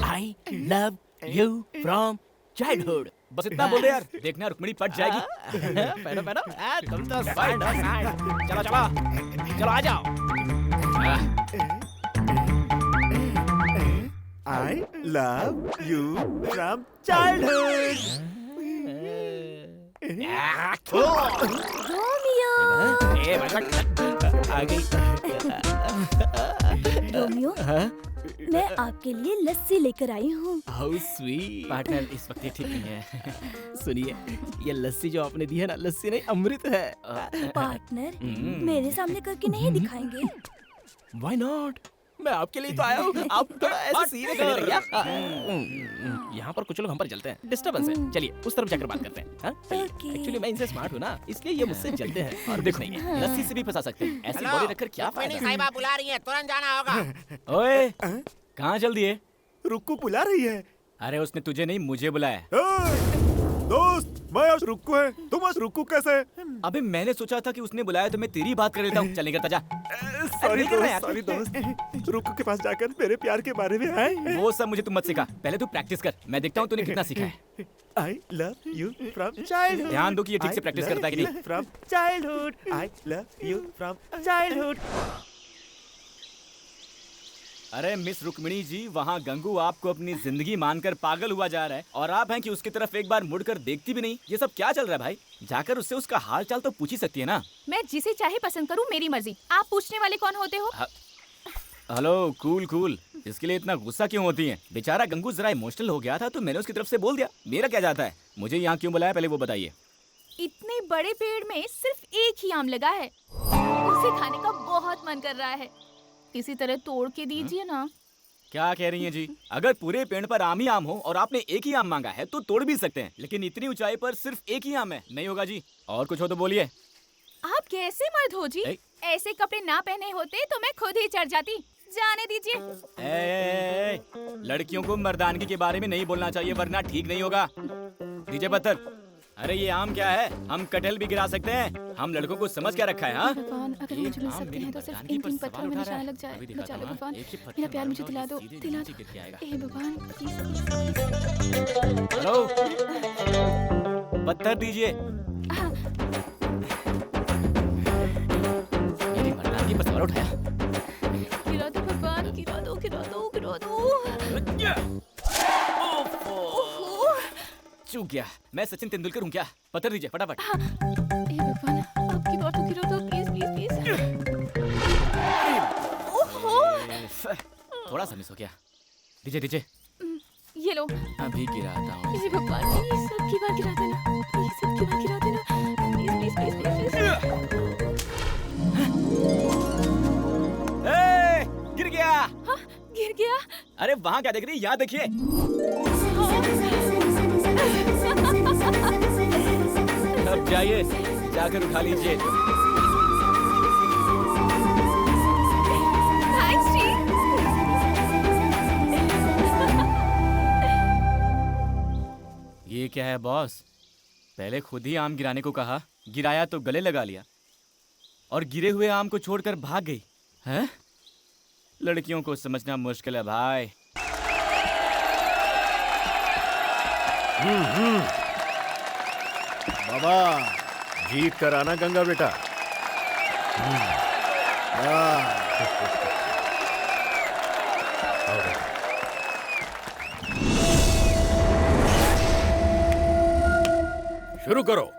आई लव यू फ्रॉम चाइल्डहुड।
बस इतना बोल दे यार, देखना रुक्मिणी पट जाएगी।
पहनो पहनो। तुम तो साइड साइड। चलो चलो चलो, आ जाओ।
I love you from childhood.
Romeo.
आ गई।
रोमियो, मैं आपके लिए लस्सी लेकर आई हूँ।
How sweet.
पार्टनर इस वक्त ये ठीक नहीं है।
सुनिए, ये लस्सी जो आपने दी है ना, लस्सी नहीं अमृत है।
पार्टनर, मेरे सामने करके नहीं दिखाएंगे?
Why not? मैं आपके लिए तो आया हूँ। आप थोड़ा ऐसे सीधे खड़े रहिए। यहाँ पर कुछ लोग हम पर जलते हैं, डिस्टर्बेंस है। चलिए उस तरफ जाकर बात करते हैं।
Okay.
एक्चुअली मैं इनसे स्मार्ट हूँ ना, इसलिए ये मुझसे जलते हैं। और
देखो लस्सी से भी फंसा सकते हैं, ऐसी बॉडी रखकर क्या
रुक्मिणी
फायदा?
साहिबा बुला रही है, तुरंत जाना होगा।
ओए कहाँ चल दिए?
रुक्कू बुला रही है।
अरे उसने तुझे नहीं मुझे बुलाया।
दोस्त मैं आज रुक्कू है, तुम आज रुक्कू कैसे?
अबे मैंने सोचा था कि उसने बुलाया तो मैं तेरी बात कर लेता हूँ। चल निकलता जा।
सॉरी दोस्त, रुक्कू के पास जाकर मेरे प्यार के बारे में आए।
वो सब मुझे तुम मत सिखा, पहले तू प्रैक्टिस कर, मैं देखता हूँ तूने कितना सीखा है।
I love you from childhood.
ध्यान दो कि ये ठीक से प्रैक्टिस करता है कि नहीं।
From childhood. I love you from childhood.
अरे मिस रुक्मिणी जी, वहाँ गंगू आपको अपनी जिंदगी मानकर पागल हुआ जा रहा है और आप हैं कि उसकी तरफ एक बार मुड़कर देखती भी नहीं। ये सब क्या चल रहा है भाई? जाकर उससे उसका हाल चाल तो पूछ ही सकती है ना।
मैं जिसे चाहे पसंद करूं, मेरी मर्जी। आप पूछने वाले कौन होते हो?
हेलो कूल कूल, इसके लिए इतना गुस्सा क्यों होती हैं? बेचारा गंगू जरा इमोशनल हो गया था तो मैंने उसकी तरफ से बोल दिया। मेरा क्या जाता है? मुझे यहाँ क्यों बुलाया पहले वो बताइए।
इतने बड़े पेड़ में सिर्फ एक ही आम लगा है, उसे खाने का बहुत मन कर रहा है। किसी तरह तोड़ के दीजिए ना।
क्या कह रही हैं जी? अगर पूरे पेड़ पर आम ही आम हो और आपने एक ही आम मांगा है तो तोड़ भी सकते हैं, लेकिन इतनी ऊंचाई पर सिर्फ एक ही आम है, नहीं होगा जी। और कुछ हो तो बोलिए।
कैसे मर्द हो जी? ऐसे कपड़े ना पहने होते तो मैं खुद ही चढ़ जाती। जाने दीजिए।
लड़कियों को मर्दानगी के बारे में नहीं बोलना चाहिए वरना ठीक नहीं होगा। डीजे पत्थर, अरे ये आम क्या है? हम कटहल भी गिरा सकते हैं। हम लड़कों को समझ क्या रखा है? हाँ,
भगवान अगर मुझे मिल सकते हैं तो सिर्फ इन 3 पत्थरों में निशाना लग जाए। बचा लो भगवान, मेरा प्यार मुझे दिला दो, दिला दो। ए भगवान प्लीज।
हेलो, पत्थर दीजिए। मेरी मर्दानगी पर सवाल उठाया।
गिरा दो भगवान, गिरा दो, गिरा दो, गिरा दो।
चूक गया। मैं सचिन तेंदुलकर हूँ क्या? पत्थर दीजिए फटाफट।
ए भगवान, आपकी बात को गिरा दो प्लीज प्लीज प्लीज। ओहो,
थोड़ा सा मिस हो गया। दीजिए दीजिए।
ये लो।
अभी गिराता हूँ।
ये भगवान प्लीज सबकी बात गिरा देना, प्लीज सबकी बात गिरा देना, प्लीज प्लीज प्लीज प्लीज।
गिर गया।
हाँ, गिर गया।
अरे वहाँ क्या देख रही है? यहाँ देखिए। अब जाइए, जाकर उठा लीजिए।
थैंक्स जी।
ये क्या है बॉस? पहले खुद ही आम गिराने को कहा, गिराया तो गले लगा लिया और गिरे हुए आम को छोड़कर भाग गई। हैं? लड़कियों को समझना मुश्किल है भाई।
बाबा जीत कर आना गंगा बेटा। शुरू करो।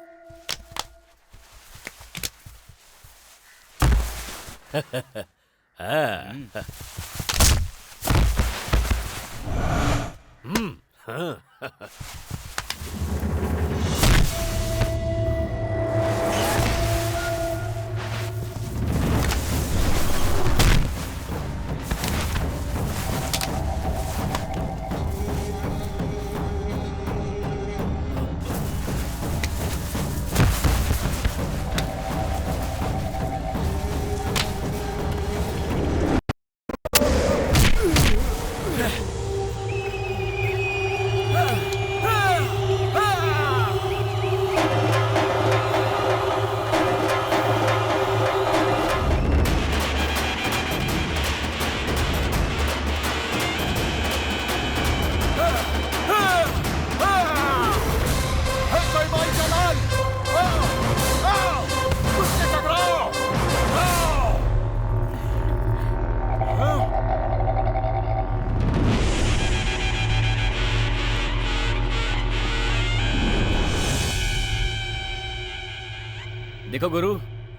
देखो गुरु,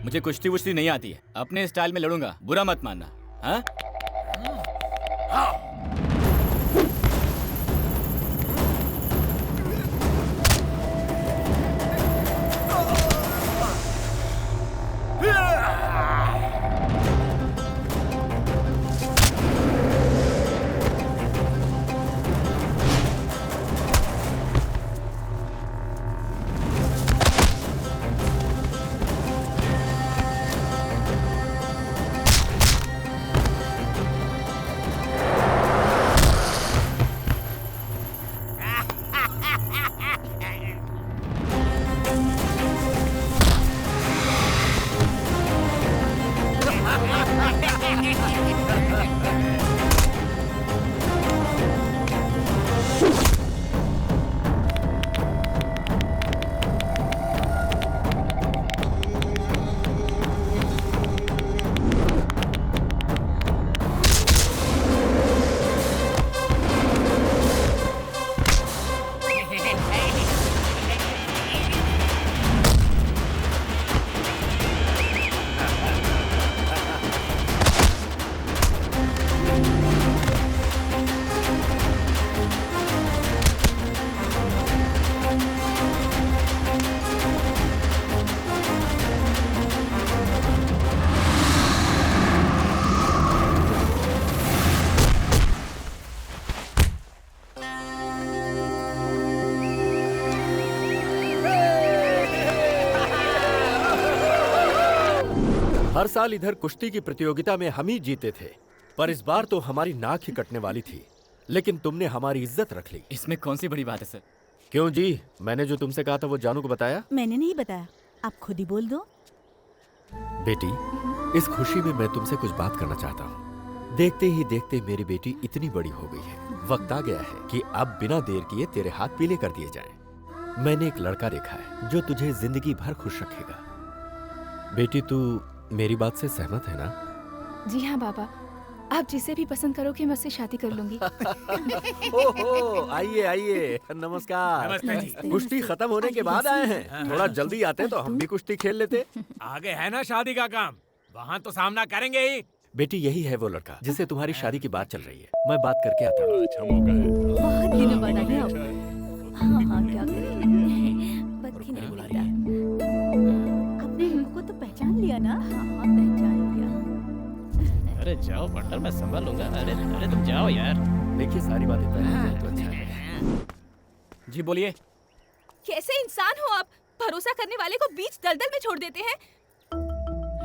मुझे कुश्ती वुश्ती नहीं आती है। अपने स्टाइल में लड़ूंगा, बुरा मत मानना। हाँ?
हर साल इधर कुश्ती की प्रतियोगिता में हम ही जीते थे, पर इस बार तो हमारी नाक ही कटने वाली थी, लेकिन तुमने हमारी इज्जत रख ली।
इसमें कौन सी बड़ी बात है सर?
क्यों जी, मैंने जो तुमसे कहा था वो जानू को बताया?
मैंने नहीं बताया, आप खुद ही बोल दो।
बेटी, इस खुशी में मैं तुमसे कुछ बात करना चाहता हूँ। देखते ही देखते मेरी बेटी इतनी बड़ी हो गई है, वक्त आ गया है कि अब बिना देर किए तेरे हाथ पीले कर दिए जाएं। मैंने एक लड़का देखा है जो तुझे जिंदगी भर खुश रखेगा। बेटी, तू मेरी बात से सहमत है ना?
जी हाँ बाबा, आप जिसे भी पसंद करोगे मैं उससे शादी कर लूंगी।
ओहो, आइए आइए, नमस्कार।
नमस्ते जी।
कुश्ती खत्म होने के बाद आए हैं। थोड़ा जल्दी आते तो हम भी कुश्ती खेल लेते।
आगे है ना शादी का काम, वहाँ तो सामना करेंगे ही।
बेटी, यही है वो लड़का जिससे तुम्हारी शादी की बात चल रही है। मैं बात करके आता हूँ।
अच्छा मौका है।
बहुत दिनों बाद आ गया। हाँ हाँ, क्या करें, बस ही नहीं मिलता। अपने लोगों को तो पहचान लिया ना? हाँ हाँ, पहचान लिया।
अरे जाओ पार्टनर, मैं संभाल लूंगा। अरे अरे तुम जाओ यार।
देखिए, सारी बातें पहले से तो अच्छा है।
जी बोलिए।
कैसे इंसान हो आप, भरोसा करने वाले को बीच दलदल में छोड़ देते हैं।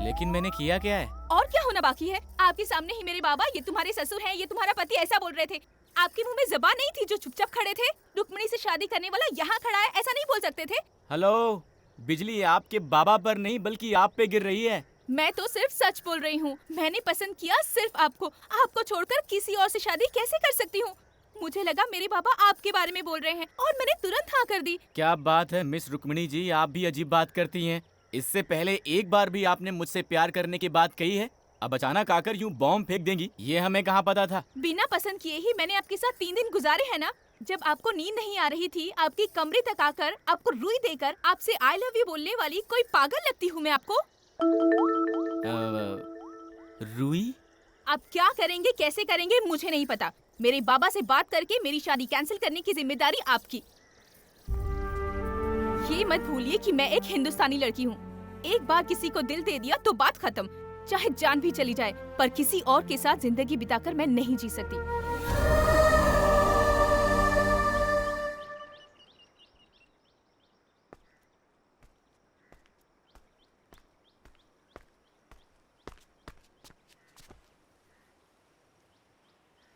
लेकिन मैंने किया क्या है?
और क्या होना बाकी है? आपके सामने ही मेरे बाबा, ये तुम्हारे ससुर हैं, ये तुम्हारा पति, ऐसा बोल रहे थे। आपके मुंह में ज़बान नहीं थी जो चुपचाप खड़े थे? रुक्मिणी से शादी करने वाला यहाँ खड़ा है, ऐसा नहीं बोल सकते थे?
हेलो, बिजली आपके बाबा पर नहीं बल्कि आप पे गिर रही है।
मैं तो सिर्फ सच बोल रही हूँ। मैंने पसंद किया सिर्फ आपको। आपको छोड़कर किसी और से शादी कैसे कर सकती हूँ? मुझे लगा मेरे बाबा आपके बारे में बोल रहे हैं और मैंने तुरंत हाँ कर दी।
क्या बात है मिस रुक्मिणी जी, आप भी अजीब बात करती हैं। इससे पहले एक बार भी आपने मुझसे प्यार करने की बात कही है, अब अचानक आकर यूं बॉम्ब फेंक देंगी, ये हमें कहाँ पता था।
बिना पसंद किए ही मैंने आपके साथ 3 दिन गुजारे हैं ना। जब आपको नींद नहीं आ रही थी, आपकी कमरे तक आकर आपको रुई देकर आपसे आई लव यू बोलने वाली कोई पागल लगती हूँ मैं आपको?
रुई?
आप क्या करेंगे, कैसे करेंगे, मुझे नहीं पता। मेरे बाबा से बात करके मेरी शादी कैंसिल करने की जिम्मेदारी आपकी। ये मत भूलिए कि मैं एक हिंदुस्तानी लड़की हूँ। एक बार किसी को दिल दे दिया तो बात खत्म, चाहे जान भी चली जाए, पर किसी और के साथ जिंदगी बिताकर मैं नहीं जी सकती।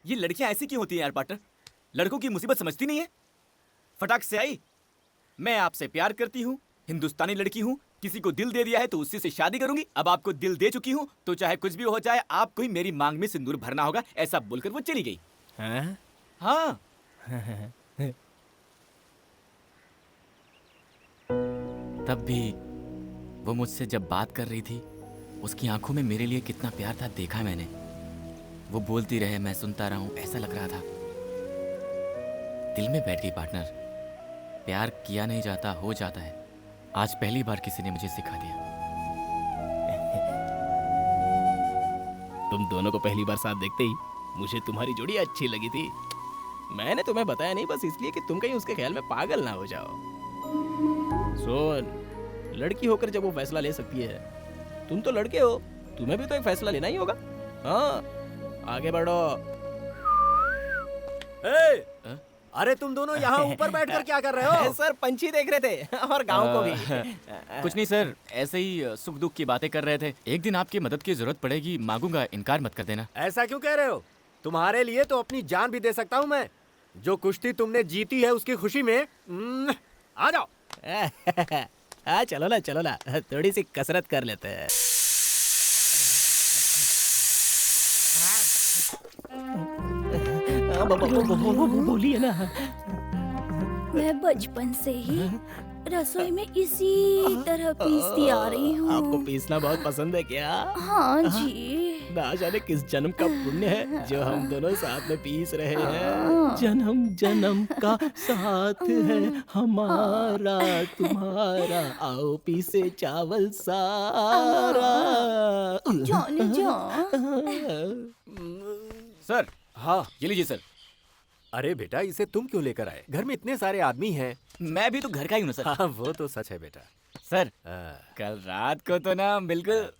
ये लड़कियां ऐसी क्यों होती हैं यार पार्टनर? लड़कों की मुसीबत समझती नहीं है। फटाक से आई, मैं आपसे प्यार करती हूँ, हिंदुस्तानी लड़की हूँ, किसी को दिल दे दिया है तो उसी से शादी करूंगी। अब आपको दिल दे चुकी हूँ तो चाहे कुछ भी हो जाए, आपको ही मेरी मांग में सिंदूर भरना होगा, ऐसा बोलकर वो चली गई।
हाँ?
हाँ। तब भी वो मुझसे जब बात कर रही थी, उसकी आंखों में मेरे लिए कितना प्यार था देखा मैंने। वो बोलती रहे, मैं सुनता रहा हूँ, ऐसा लग रहा था दिल में बैठ गई। पार्टनर, प्यार किया नहीं जाता, हो जाता है। आज पहली बार किसी ने मुझे सिखा दिया।
तुम दोनों को पहली बार साथ देखते ही मुझे तुम्हारी जोड़ी अच्छी लगी थी। मैंने तुम्हें बताया नहीं बस इसलिए कि तुम कहीं उसके ख्याल में पागल ना हो जाओ। सुन, लड़की होकर जब वो फैसला ले सकती है, तुम तो लड़के हो, तुम्हें भी तो एक फैसला लेना ही होगा। हाँ, आगे बढ़ो।
अरे तुम दोनों यहाँ ऊपर बैठकर क्या कर रहे हो?
सर, पंछी देख रहे थे और गांव को भी।
कुछ नहीं सर, ऐसे ही सुख दुख की बातें कर रहे थे। एक दिन आपकी मदद की जरूरत पड़ेगी, मांगूंगा, इनकार मत कर देना।
ऐसा क्यों कह रहे हो? तुम्हारे लिए तो अपनी जान भी दे सकता हूँ मैं। जो कुश्ती तुमने जीती है उसकी खुशी में आ जाओ।
चलो ना, थोड़ी सी कसरत कर लेते हैं। बोलिए ना।
मैं बचपन से ही रसोई में इसी तरह पीसती आ रही हूँ।
आपको पीसना बहुत पसंद है क्या?
हाँ जी।
ना जाने किस जन्म का पुण्य है जो हम दोनों साथ में पीस रहे हैं। जन्म जन्म का साथ है हमारा तुम्हारा, आओ पीसे चावल सारा।
जान जा।
सर,
हाँ,
ये लीजिए सर।
अरे बेटा, इसे तुम क्यों लेकर आए? घर में इतने सारे आदमी हैं।
मैं भी तो घर का ही हूँ सर।
हाँ, वो तो सच है बेटा।
सर, कल रात को तो ना बिल्कुल।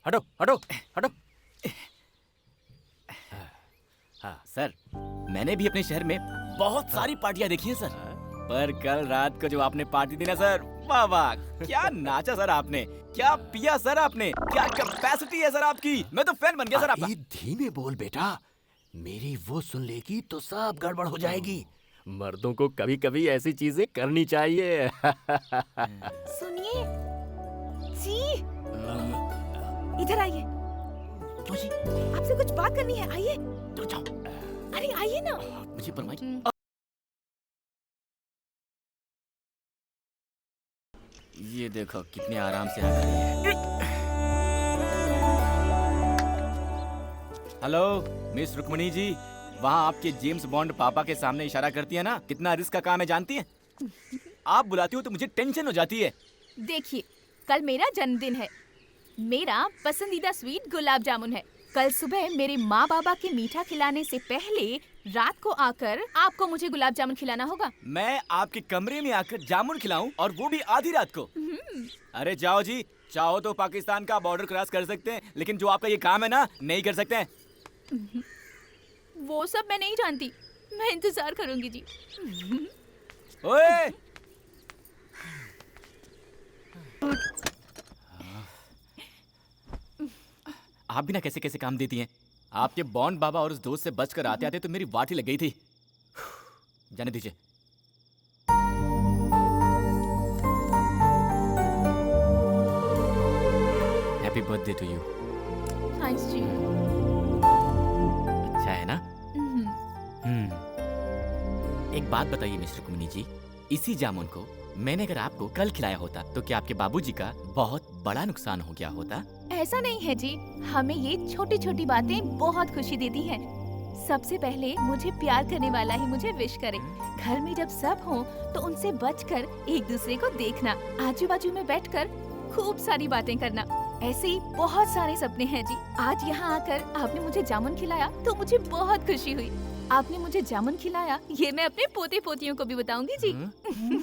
हटो हटो हटो।
हाँ सर, मैंने भी अपने शहर में बहुत सारी पार्टियां देखी हैं सर। पर कल रात को जो आपने पार्टी दी ना सर, वाह वाह, क्या नाचा सर आपने, क्या पिया सर आपने, क्या कैपेसिटी है सर आपकी, मैं तो फैन बन गया सर आपका।
धीमे बोल बेटा, मेरी वो सुन लेगी तो सब गड़बड़ हो जाएगी। मर्दों को कभी कभी ऐसी चीजें करनी चाहिए।
सुनिए जी, इधर आइए। आपसे कुछ बात करनी है, आइए।
तो जाओ।
अरे आइए ना।
मुझे परवाही। ये देखो कितने आराम से आ गई है। हेलो मिस रुक्मणी जी, वहाँ आपके जेम्स बॉन्ड पापा के सामने इशारा करती है ना, कितना रिस्क का काम है जानती है? आप बुलाती हो तो मुझे टेंशन हो जाती है।
देखिए, कल मेरा जन्मदिन है। मेरा पसंदीदा स्वीट गुलाब जामुन है। कल सुबह मेरे माँ बाबा के मीठा खिलाने से पहले रात को आकर आपको मुझे गुलाब जामुन खिलाना होगा।
मैं आपके कमरे में आकर जामुन खिलाऊं, और वो भी आधी रात को? अरे जाओ जी, चाहो तो पाकिस्तान का बॉर्डर क्रॉस कर सकते हैं, लेकिन जो आपका ये काम है ना, नहीं कर सकते हैं।
वो सब मैं नहीं जानती, मैं इंतजार करूंगी जी।
ओए! आप भी ना कैसे कैसे काम देती हैं। आपके बॉन्ड बाबा और उस दोस्त से बचकर आते आते तो मेरी वाट ही लग गई थी। जाने दीजिए। Happy birthday to you.
Thanks ji.
अच्छा है ना? एक बात बताइए मिस्टर कुमनी जी, इसी जामुन को मैंने अगर आपको कल खिलाया होता तो क्या आपके बाबूजी का बहुत बड़ा नुकसान हो गया होता?
ऐसा नहीं है जी, हमें ये छोटी छोटी बातें बहुत खुशी देती हैं। सबसे पहले मुझे प्यार करने वाला ही मुझे विश करे। घर में जब सब हो तो उनसे बचकर एक दूसरे को देखना, आजू बाजू में बैठकर खूब सारी बातें करना। ऐसे ही बहुत सारे सपने हैं जी। आज यहाँ आकर आपने मुझे जामुन खिलाया तो मुझे बहुत खुशी हुई। आपने मुझे जामुन खिलाया, ये मैं अपने पोते पोतियों को भी बताऊंगी जी।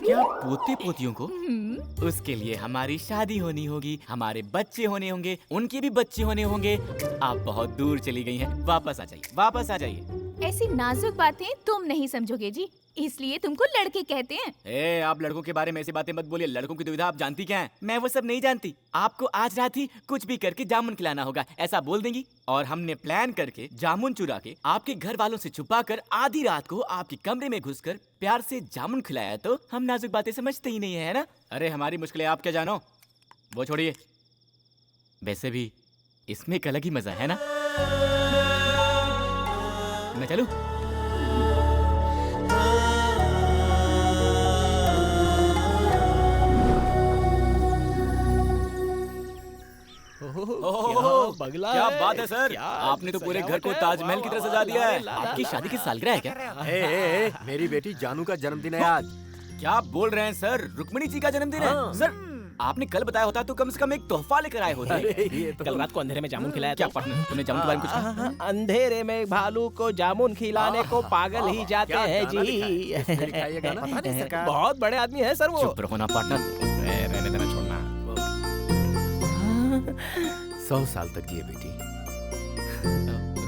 क्या पोते पोतियों को? उसके लिए हमारी शादी होनी होगी, हमारे बच्चे होने होंगे, उनके भी बच्चे होने होंगे। आप बहुत दूर चली गई हैं, वापस आ जाइए, वापस आ जाइए।
ऐसी नाजुक बातें तुम नहीं समझोगे जी, इसलिए तुमको लड़के कहते हैं।
ए, आप लड़कों के बारे में ऐसी बातें मत बोलिए। लड़कों की दुविधा आप जानती क्या है? मैं वो सब नहीं जानती। आपको आज रात ही कुछ भी करके जामुन खिलाना होगा, ऐसा बोल देंगी, और हमने प्लान करके जामुन चुरा के आपके घर वालों से छुपा कर आधी रात को आपके कमरे में घुसकर प्यार से जामुन खिलाया तो हम नाजुक बातें समझते ही नहीं है ना? अरे हमारी मुश्किलें आप क्या जानो, वो छोड़िए। वैसे भी इसमें एक अलग ही मजा है ना? मैं चलूं?
बगला
क्या
है,
बात है सर,
क्या
आपने तो पूरे घर को
सजावट है,
ताजमहल की तरह सजा दिया है।
वाह,
आपकी शादी की सालगिरह है क्या?
मेरी बेटी जानू का जन्मदिन है आज।
क्या बोल रहे हैं सर, रुक्मिणी जी का जन्मदिन है? सर आपने कल बताया होता तो कम से कम एक तोहफा लेकर आए होते।
कल रात को अंधेरे में जामुन खिलाया।
क्या पार्टनर, तुमने जामुन के बारे में कुछ कहा?
अंधेरे में भालू को जामुन खिलाने को पागल ही जाते हैं जी। बहुत बड़े आदमी है सर वो।
चुप रहो ना पार्टनर।
रहने देना, छोड़ना।
100 साल तक जिए बेटी।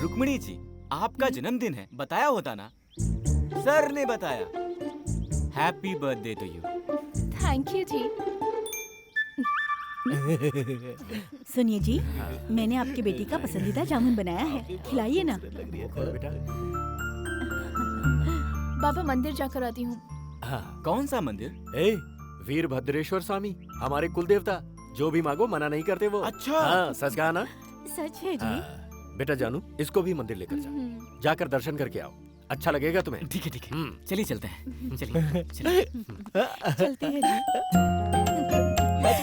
रुक्मिणी जी, आपका जन्मदिन है, बताया होता ना। सर ने बताया। Happy birthday to you.
Thank you ji.
सुनिए जी, मैंने आपकी बेटी का पसंदीदा जामुन बनाया है, खिलाइए ना।
बाबा मंदिर जाकर आती हूँ।
कौन सा मंदिर?
वीरभद्रेश्वर स्वामी, हमारे कुल देवता। जो भी मांगो मना नहीं करते वो।
अच्छा।
हाँ, सच कहा ना?
सच है जी।
बेटा जानू, इसको भी मंदिर लेकर जा, जाकर दर्शन करके आओ, अच्छा लगेगा तुम्हें।
ठीक है ठीक है, चलिए चलते हैं। चलिए चलिए।
चलते हैं जी।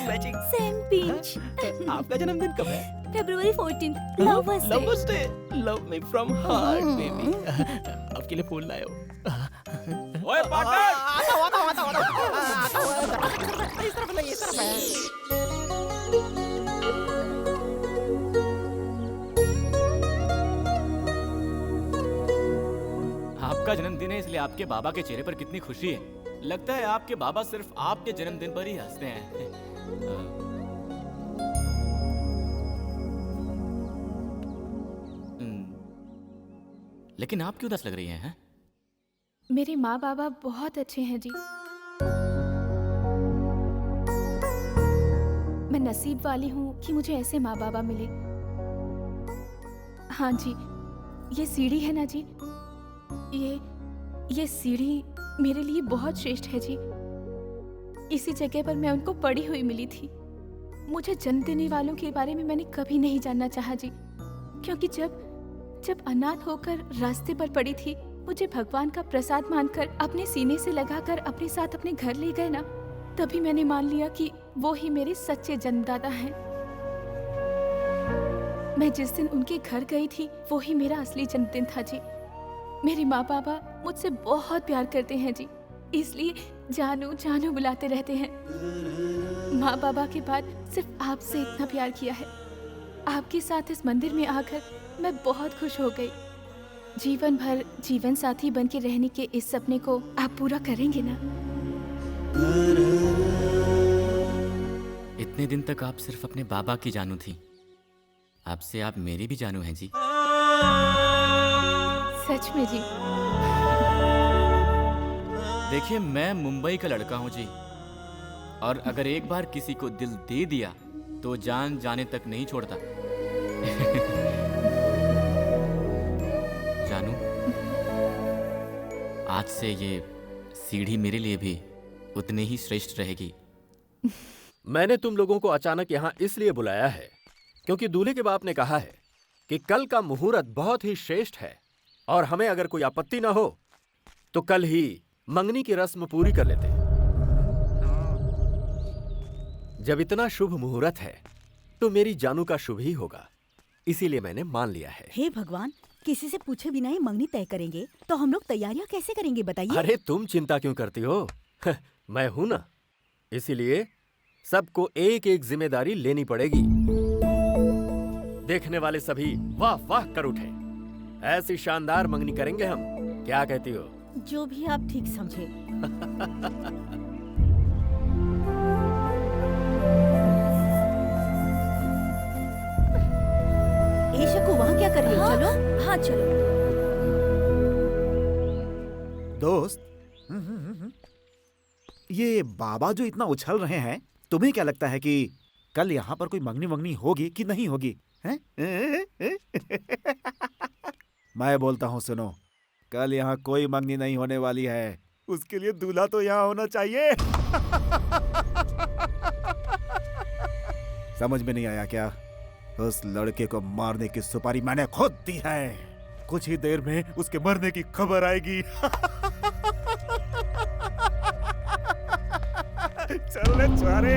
मैचिंग।
Same pinch.
आपका जन्मदिन कब है?
February 14th, Lovers Day।
Lovers Day। Love me from heart, baby। आपके लिए फूल लाया हूँ।
ओए पार्टनर!
इस तरफ नहीं, इस तरफ है।
आपका जन्मदिन है इसलिए आपके बाबा के चेहरे पर कितनी खुशी है। लगता है आपके बाबा सिर्फ आपके जन्मदिन पर ही हंसते हैं। लेकिन आप क्यों उदास लग रही हैं?
मेरे माँ बाबा बहुत अच्छे हैं जी। नसीब वाली हूँ कि मुझे ऐसे माँ बाबा मिले। हाँ जी, ये सीढ़ी है ना जी, ये सीढ़ी मेरे लिए बहुत श्रेष्ठ है जी। इसी जगह पर मैं उनको पड़ी हुई मिली थी। मुझे जन्म देने वालों के बारे में मैंने कभी नहीं जानना चाहा जी, क्योंकि जब अनाथ होकर रास्ते पर पड़ी थी, मुझे भगवान का प्रसाद मानकर अपने सीने से लगाकर अपने साथ अपने घर ले गए ना, तभी मैंने मान लिया कि वो ही मेरे सच्चे जन्मदाता हैं। मैं जिस दिन उनके घर गई थी वो ही मेरा असली जन्मदिन था जी। मेरे माँ बाबा मुझसे बहुत प्यार करते हैं जी, इसलिए जानू जानू बुलाते रहते हैं। माँ बाबा के बाद सिर्फ आपसे इतना प्यार किया है। आपके साथ इस मंदिर में आकर मैं बहुत खुश हो गई। जीवन भर जीवन साथी बन के रहने के इस सपने को आप पूरा करेंगे ना?
इतने दिन तक आप सिर्फ अपने बाबा की जानू थी, आपसे आप मेरी भी जानू हैं जी।
सच में जी?
देखिए, मैं मुंबई का लड़का हूँ जी, और अगर एक बार किसी को दिल दे दिया तो जान जाने तक नहीं छोड़ता। जानू, आज से ये सीढ़ी मेरे लिए भी उतने ही श्रेष्ठ रहेगी।
मैंने तुम लोगों को अचानक यहाँ इसलिए बुलाया है क्योंकि दूल्हे के बाप ने कहा है कि कल का मुहूर्त बहुत ही श्रेष्ठ है और हमें अगर कोई आपत्ति ना हो तो कल ही मंगनी की रस्म पूरी कर लेते। जब इतना शुभ मुहूर्त है तो मेरी जानू का शुभ ही होगा, इसीलिए मैंने मान लिया है।
हे भगवान, किसी से पूछे बिना ही मंगनी तय करेंगे तो हम लोग तैयारियां कैसे करेंगे बताइए?
अरे तुम चिंता क्यों करती हो? मैं हूं ना, इसीलिए सबको एक एक जिम्मेदारी लेनी पड़ेगी। देखने वाले सभी वाह वाह कर उठे। ऐसी शानदार मंगनी करेंगे हम, क्या कहती हो?
जो भी आप ठीक समझे। ए शकु, वहाँ क्या कर रही हो? चलो। हाँ चलो।
दोस्त, ये बाबा जो इतना उछल रहे हैं, तुम्हें क्या लगता है कि कल यहाँ पर कोई मंगनी वंगनी होगी कि नहीं होगी? हैं? मैं बोलता हूँ, सुनो, कल यहाँ कोई मंगनी नहीं होने वाली है। उसके लिए दूल्हा तो यहाँ होना चाहिए। समझ में नहीं आया क्या? उस लड़के को मारने की सुपारी मैंने खुद दी है। कुछ ही देर में उसके मरने की खबर आएगी। चल ले चारे।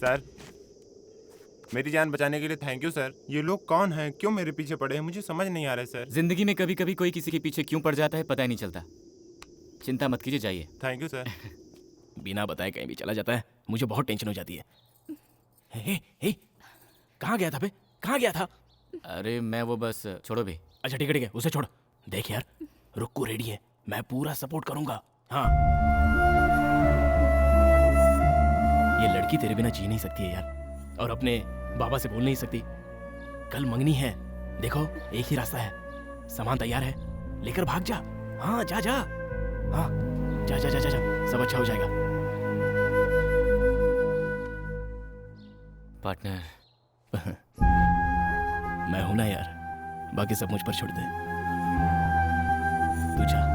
सर, मेरी जान बचाने के लिए थैंक यू सर। ये लोग कौन हैं, क्यों मेरे पीछे पड़े हैं, मुझे समझ नहीं आ रहा है सर।
जिंदगी में कभी कभी कोई किसी के पीछे क्यों पड़ जाता है पता ही नहीं चलता। चिंता मत कीजिए, जाइए।
Thank you sir.
बिना बताए कहीं भी चला जाता है, मुझे बहुत टेंशन हो जाती है। हे, कहाँ गया था बे? कहाँ गया था?
अरे मैं वो बस छोड़ो भी।
अच्छा ठीक है, उसे छोड़। देख यार, रुक्कू रेडी है, मैं पूरा सपोर्ट करूंगा। हाँ, ये लड़की तेरे बिना जी नहीं सकती है यार, और अपने बाबा से बोल नहीं सकती। कल मंगनी है, देखो एक ही रास्ता है, सामान तैयार है, लेकर भाग जा। हाँ जा जा, हाँ जा जा जा जा, जा। सब अच्छा हो जाएगा।
पार्टनर
मैं हूं ना यार, बाकी सब मुझ पर छोड़ दे। तू जा।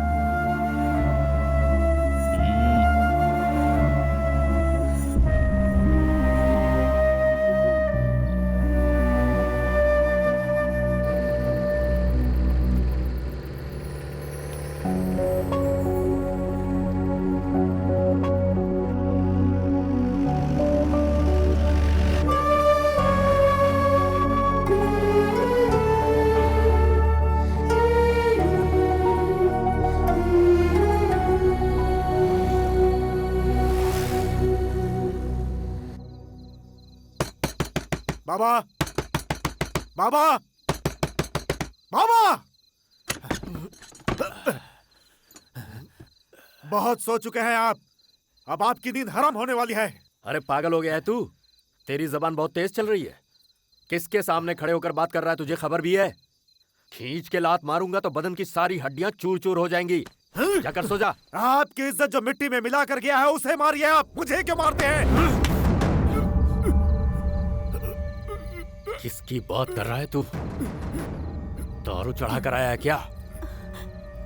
बाबा, बाबा, बाबा! बहुत सो चुके हैं आप, अब आपकी नींद हराम होने वाली है।
अरे पागल हो गया है तू? तेरी जबान बहुत तेज चल रही है। किसके सामने खड़े होकर बात कर रहा है, तुझे खबर भी है? खींच के लात मारूंगा तो बदन की सारी हड्डियां चूर चूर हो जाएंगी। जाकर सो जा।
आपकी इज्जत जो मिट्टी में मिला कर गया है उसे मारिए आप, मुझे क्यों मारते हैं?
किसकी बात कर रहा है तू? दारू चढ़ा कर आया है क्या?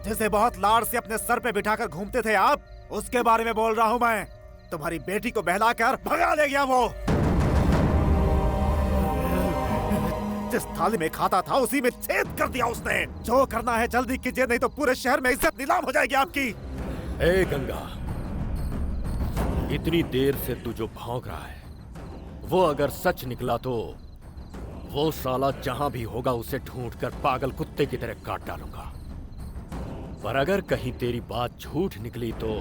जिसे बहुत लाड़ से अपने सर पे बिठाकर घूमते थे आप, उसके बारे में बोल रहा हूँ मैं। तुम्हारी बेटी को बहलाकर भगा ले गया वो। जिस थाली में खाता था उसी में छेद कर दिया उसने। जो करना है जल्दी कीजिए, नहीं तो पूरे शहर में इज्जत नीलाम हो जाएगी आपकी।
ए गंगा, इतनी देर से तू जो भौंक रहा है वो अगर सच निकला तो वो साला जहां भी होगा उसे ढूंढकर पागल कुत्ते की तरह काट डालूंगा। पर अगर कहीं तेरी बात झूठ निकली तो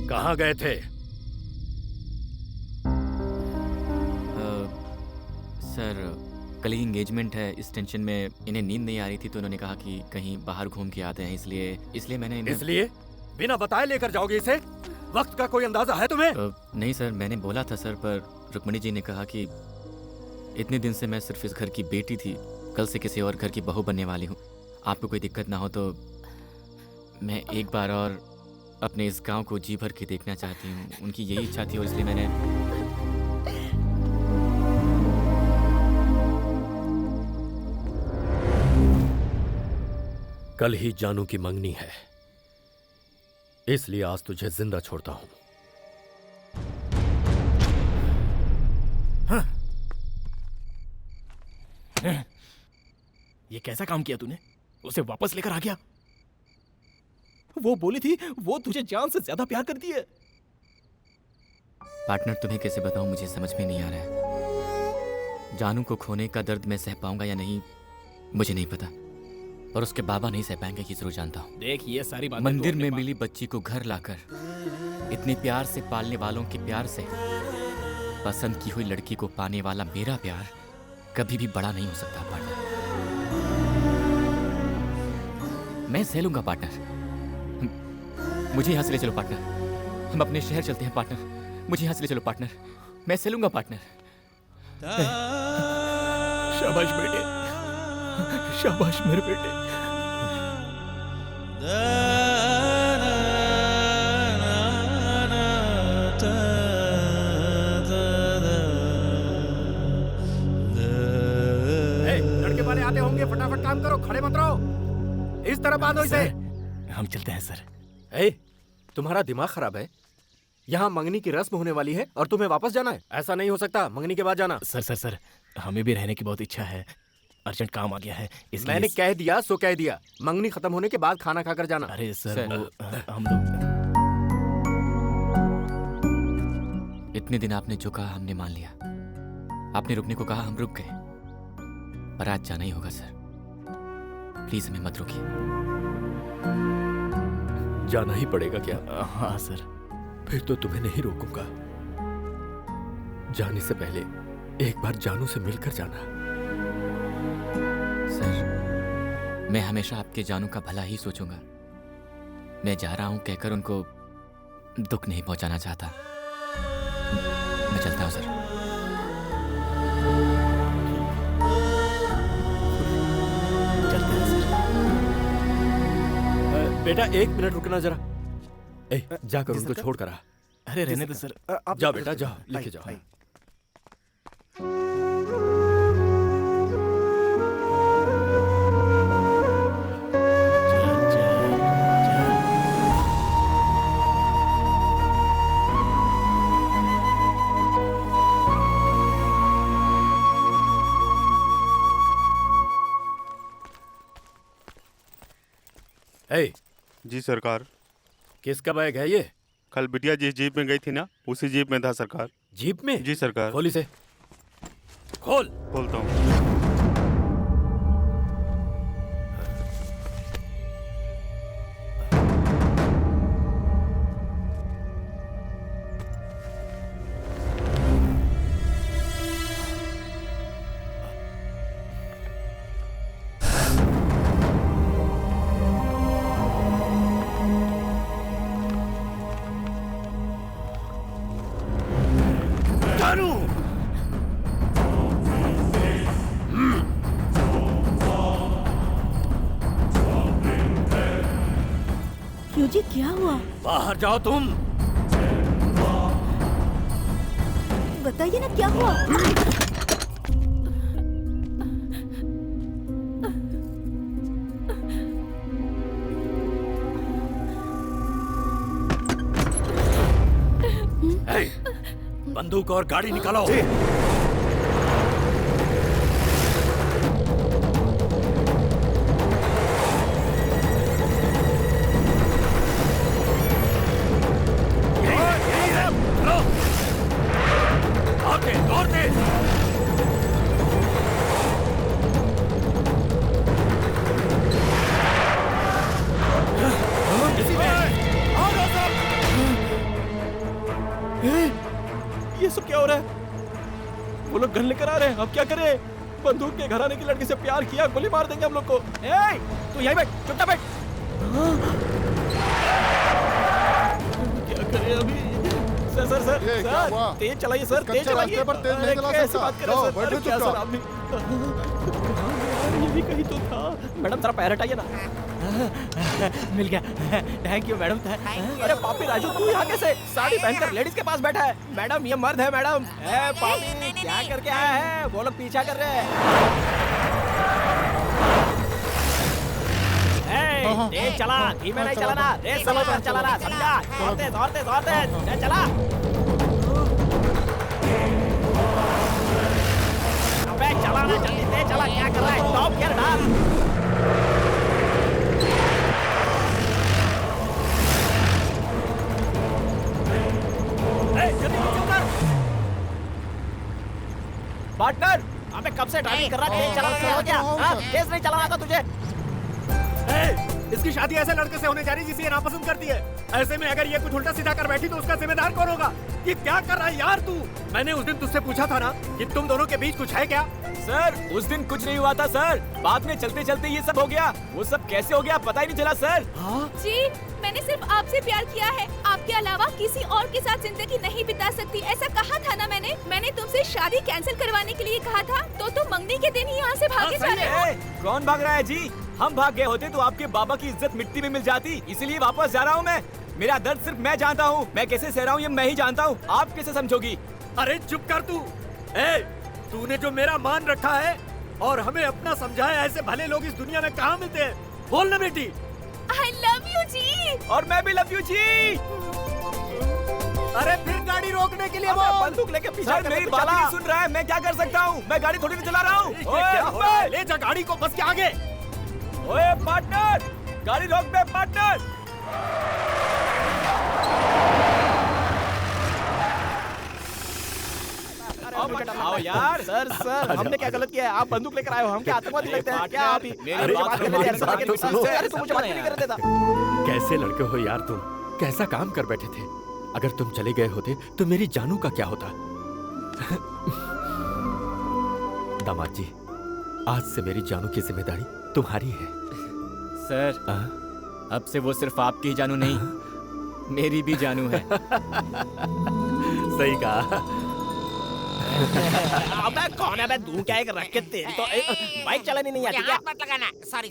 कहाँ गए थे?
सर कल ही एंगेजमेंट है, इस टेंशन में इन्हें नींद नहीं आ रही थी तो उन्होंने कहा कि कहीं बाहर घूम के आते हैं, इसलिए मैंने
इसलिए बिना बताए लेकर जाओगे इसे? वक्त का कोई अंदाजा है तुम्हें?
नहीं सर, मैंने बोला था सर, पर रुक्मणी जी ने कहा कि इतने दिन से मैं सिर्फ इस घर की बेटी थी, कल से किसी और घर की बहू बनने वाली हूँ। आपको कोई दिक्कत ना हो तो मैं एक बार और अपने इस गांव को जी भर के देखना चाहती हूँ। उनकी यही इच्छा थी और इसलिए मैंने
कल ही जानू की मंगनी है, इसलिए आज तुझे जिंदा छोड़ता हूं।
ये कैसा काम किया तूने? उसे वापस लेकर आ गया। वो बोली थी वो तुझे जान से ज्यादा प्यार करती है।
पार्टनर तुम्हें कैसे बताऊं, मुझे समझ में नहीं आ रहा है। जानू को खोने का दर्द मैं सह पाऊंगा या नहीं मुझे नहीं पता, पर उसके बाबा नहीं सह पाएंगे कि जरूर जानता हूं।
देख ये सारी बातें
मंदिर में मिली बच्ची को घर लाकर इतने प्यार से पालने वालों के प्यार से पसंद की हुई लड़की को पाने वाला मेरा प्यार कभी भी बड़ा नहीं हो सकता पार्टनर। मैं सह लूंगा पार्टनर, मुझे यहां से ले चलो पार्टनर। हम अपने शहर चलते हैं पार्टनर, मुझे यहाँ से ले चलो पार्टनर, मैं चलूंगा पार्टनर।
शाबाश बेटे, शाबाश मेरे बेटे।
लड़के वाले आते होंगे, फटाफट काम करो, खड़े मत रहो। इस तरह बांधो इसे।
हम चलते हैं सर।
तुम्हारा दिमाग खराब है? यहाँ मंगनी की रस्म होने वाली है और तुम्हें वापस जाना है? ऐसा नहीं हो सकता, मंगनी के बाद जाना।
सर हमें भी रहने की बहुत इच्छा है, अर्जेंट काम आ गया है इसलिए।
मैंने कह दिया सो कह दिया, मंगनी खत्म होने के बाद खाना खाकर जाना।
अरे सर वो हम लोग
इतने दिन आपने जो कहा हमने मान लिया, आपने रुकने को कहा हम रुक गए, पर आज जाना ही होगा सर। प्लीज हमें मत रोकिए।
जाना ही पड़ेगा क्या?
हाँ सर।
फिर तो तुम्हें नहीं रोकूंगा। जाने से पहले एक बार जानू से मिलकर जाना।
सर मैं हमेशा आपके जानू का भला ही सोचूंगा। मैं जा रहा हूं कहकर उनको दुख नहीं पहुंचाना चाहता। मैं चलता हूं सर।
चलते हैं सर।
बेटा 1 मिनट रुकना जरा। जाकर उनको छोड़ कर आ।
अरे रहने दो सर।
जाओ बेटा जाओ, लेके जाओ।
जी सरकार।
किसका बैग है ये?
कल बिटिया जिस जीप में गई थी ना, उसी जीप में था सरकार।
जीप में?
जी सरकार।
खोल इसे। खोल।
खोलता हूँ।
जी क्या हुआ?
बाहर जाओ तुम।
बताइए ना क्या हुआ?
बंदूक और गाड़ी निकालो।
ये सब क्या हो रहा है? वो लोग गन लेकर आ रहे हैं, अब क्या करें? बंदूक के घराने की लड़की से प्यार किया, गोली मार देंगे हम लोग को। तू यहीं बैठ, चुपचाप बैठ। क्या करें अभी? सर तेज चलाइए सर, तेज चलाइए। कैसे बात कर रहे हैं सर? क्या सर आप भी? ये भी कहीं तो था। मैडम जरा पैर हटाइए ना। मिल गया, थैंक यू मैडम। अरे पापी राजू तू यहाँ कैसे? साड़ी पहनकर लेडीज के पास बैठा है। मैडम ये मर्द है मैडम। पापी क्या करके आया है? वो लोग पीछा कर रहे हैं। तेज चला, धीमे नहीं चलाना, रेस समझ कर चलाना, समझा? दौड़ते दौड़ते दौड़ते चला। अबे चला ना जल्दी, तेज चला, क्या कर रहा है? टॉप गियर डाल। पार्टनर, अबे कब से ड्राइविंग कर रहा है? तेज चला हो गया? तेज नहीं चलाना था तुझे?
इसकी शादी ऐसे लड़के से होने जा रही जिसे ये नापसंद करती है। ऐसे में अगर ये कुछ उल्टा सीधा कर बैठी तो उसका जिम्मेदार कौन होगा? ये क्या कर रहा है यार तू? मैंने उस दिन तुझसे पूछा था ना कि तुम दोनों के बीच कुछ है क्या?
सर उस दिन कुछ नहीं हुआ था सर, बाद में चलते चलते ये सब हो गया। वो सब कैसे हो गया पता ही नहीं चला सर।
जी मैंने सिर्फ आपसे प्यार किया है। आपके अलावा किसी और के साथ जिंदगी नहीं बिता सकती, ऐसा कहा था ना मैंने तुमसे शादी कैंसिल करवाने के लिए कहा था, तो तुम मंगनी के दिन ही यहाँ से भागे जा रहे हो।
कौन भाग रहा है जी? हम भाग गए होते तो आपके बाबा की इज्जत मिट्टी में मिल जाती, इसीलिए वापस जा रहा हूँ मैं। मेरा दर्द सिर्फ मैं जानता हूँ, मैं कैसे सह रहा हूँ ये मैं ही जानता हूँ, आप कैसे समझोगी?
अरे चुप कर तू। तूने जो मेरा मान रखा है और हमें अपना समझाया, ऐसे भले लोग इस दुनिया में कहाँ मिलते हैं? बोल ना बेटी।
I love you जी।
और मैं भी लव यू जी।
अरे फिर गाड़ी रोकने के लिए
बोल। बंदूक लेके पीछे
सर मेरी बात नहीं सुन रहा है, मैं क्या कर सकता हूँ? मैं गाड़ी थोड़ी नहीं चला रहा हूँ।
ले जा गाड़ी को बस के आगे।
ओए पार्टनर, गाड़ी रोक बे पार्टनर।
आओ यार। सर हमने क्या गलत किया है? आप बंदूक लेकर आए हो, हम क्या आतंकवादी लगते हैं क्या? आप ही
मेरी बात तो सुनो।
अरे तुम मुझे बात नहीं करने देता।
कैसे लड़के हो यार तुम? कैसा काम कर बैठे थे? अगर तुम चले गए होते तो मेरी जानू का क्या होता? दामाद जी, आज से मेरी जानू की जिम्मेदारी तुम्हारी है।
सर अब से वो सिर्फ आपकी ही जानू नहीं, मेरी भी जानू है।
सही कहा।
अबे कौन है बे? तू क्या एक रख के तेरी तो बाइक चलानी नहीं आती क्या?
हाथ मत लगाना। सॉरी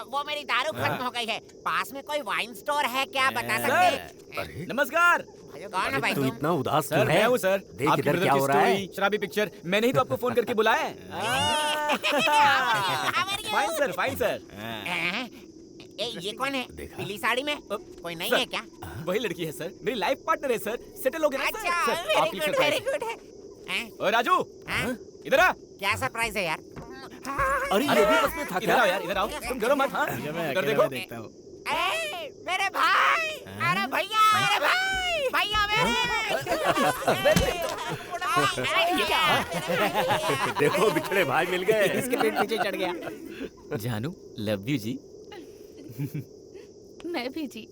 वो मेरी दारू खत्म हो गई है। पास में कोई वाइन स्टोर है क्या, बता सकते हैं?
नमस्कार।
कौन है भाई
तू
तुम?
इतना उदास
सर
क्यों है?
मैं हूँ सर।
देख
आपकी
इधर
ब्रदर
क्या
की
हो रहा है।
स्टोरी, शराबी पिक्चर, मैंने ही तो आपको फोन करके बुलाया है। Fine sir, fine sir.
ये कौन है पीली साड़ी में? कोई नहीं है क्या?
वही लड़की है सर, मेरी लाइफ पार्टनर है सर। सेटल हो गया ना सर?
अच्छा,
सर, आप
वेरी
please
गुड
surprise। ओए राजू, इधर आ।
क्या सरप्राइज है यार?
अरे ये भी बस में था
इधर
क्या?
आओ यार, इधर आओ। तुम डरो मत। हाँ इधर देखो।
देखता हूँ।
मेरे भाई, अरे भैया, मेरे भाई, भैया
देखो बिछड़े भाई मिल गए।
इसके पेट पीछे चढ़ गया।
जानू लव यू जी।
मैं भी जी।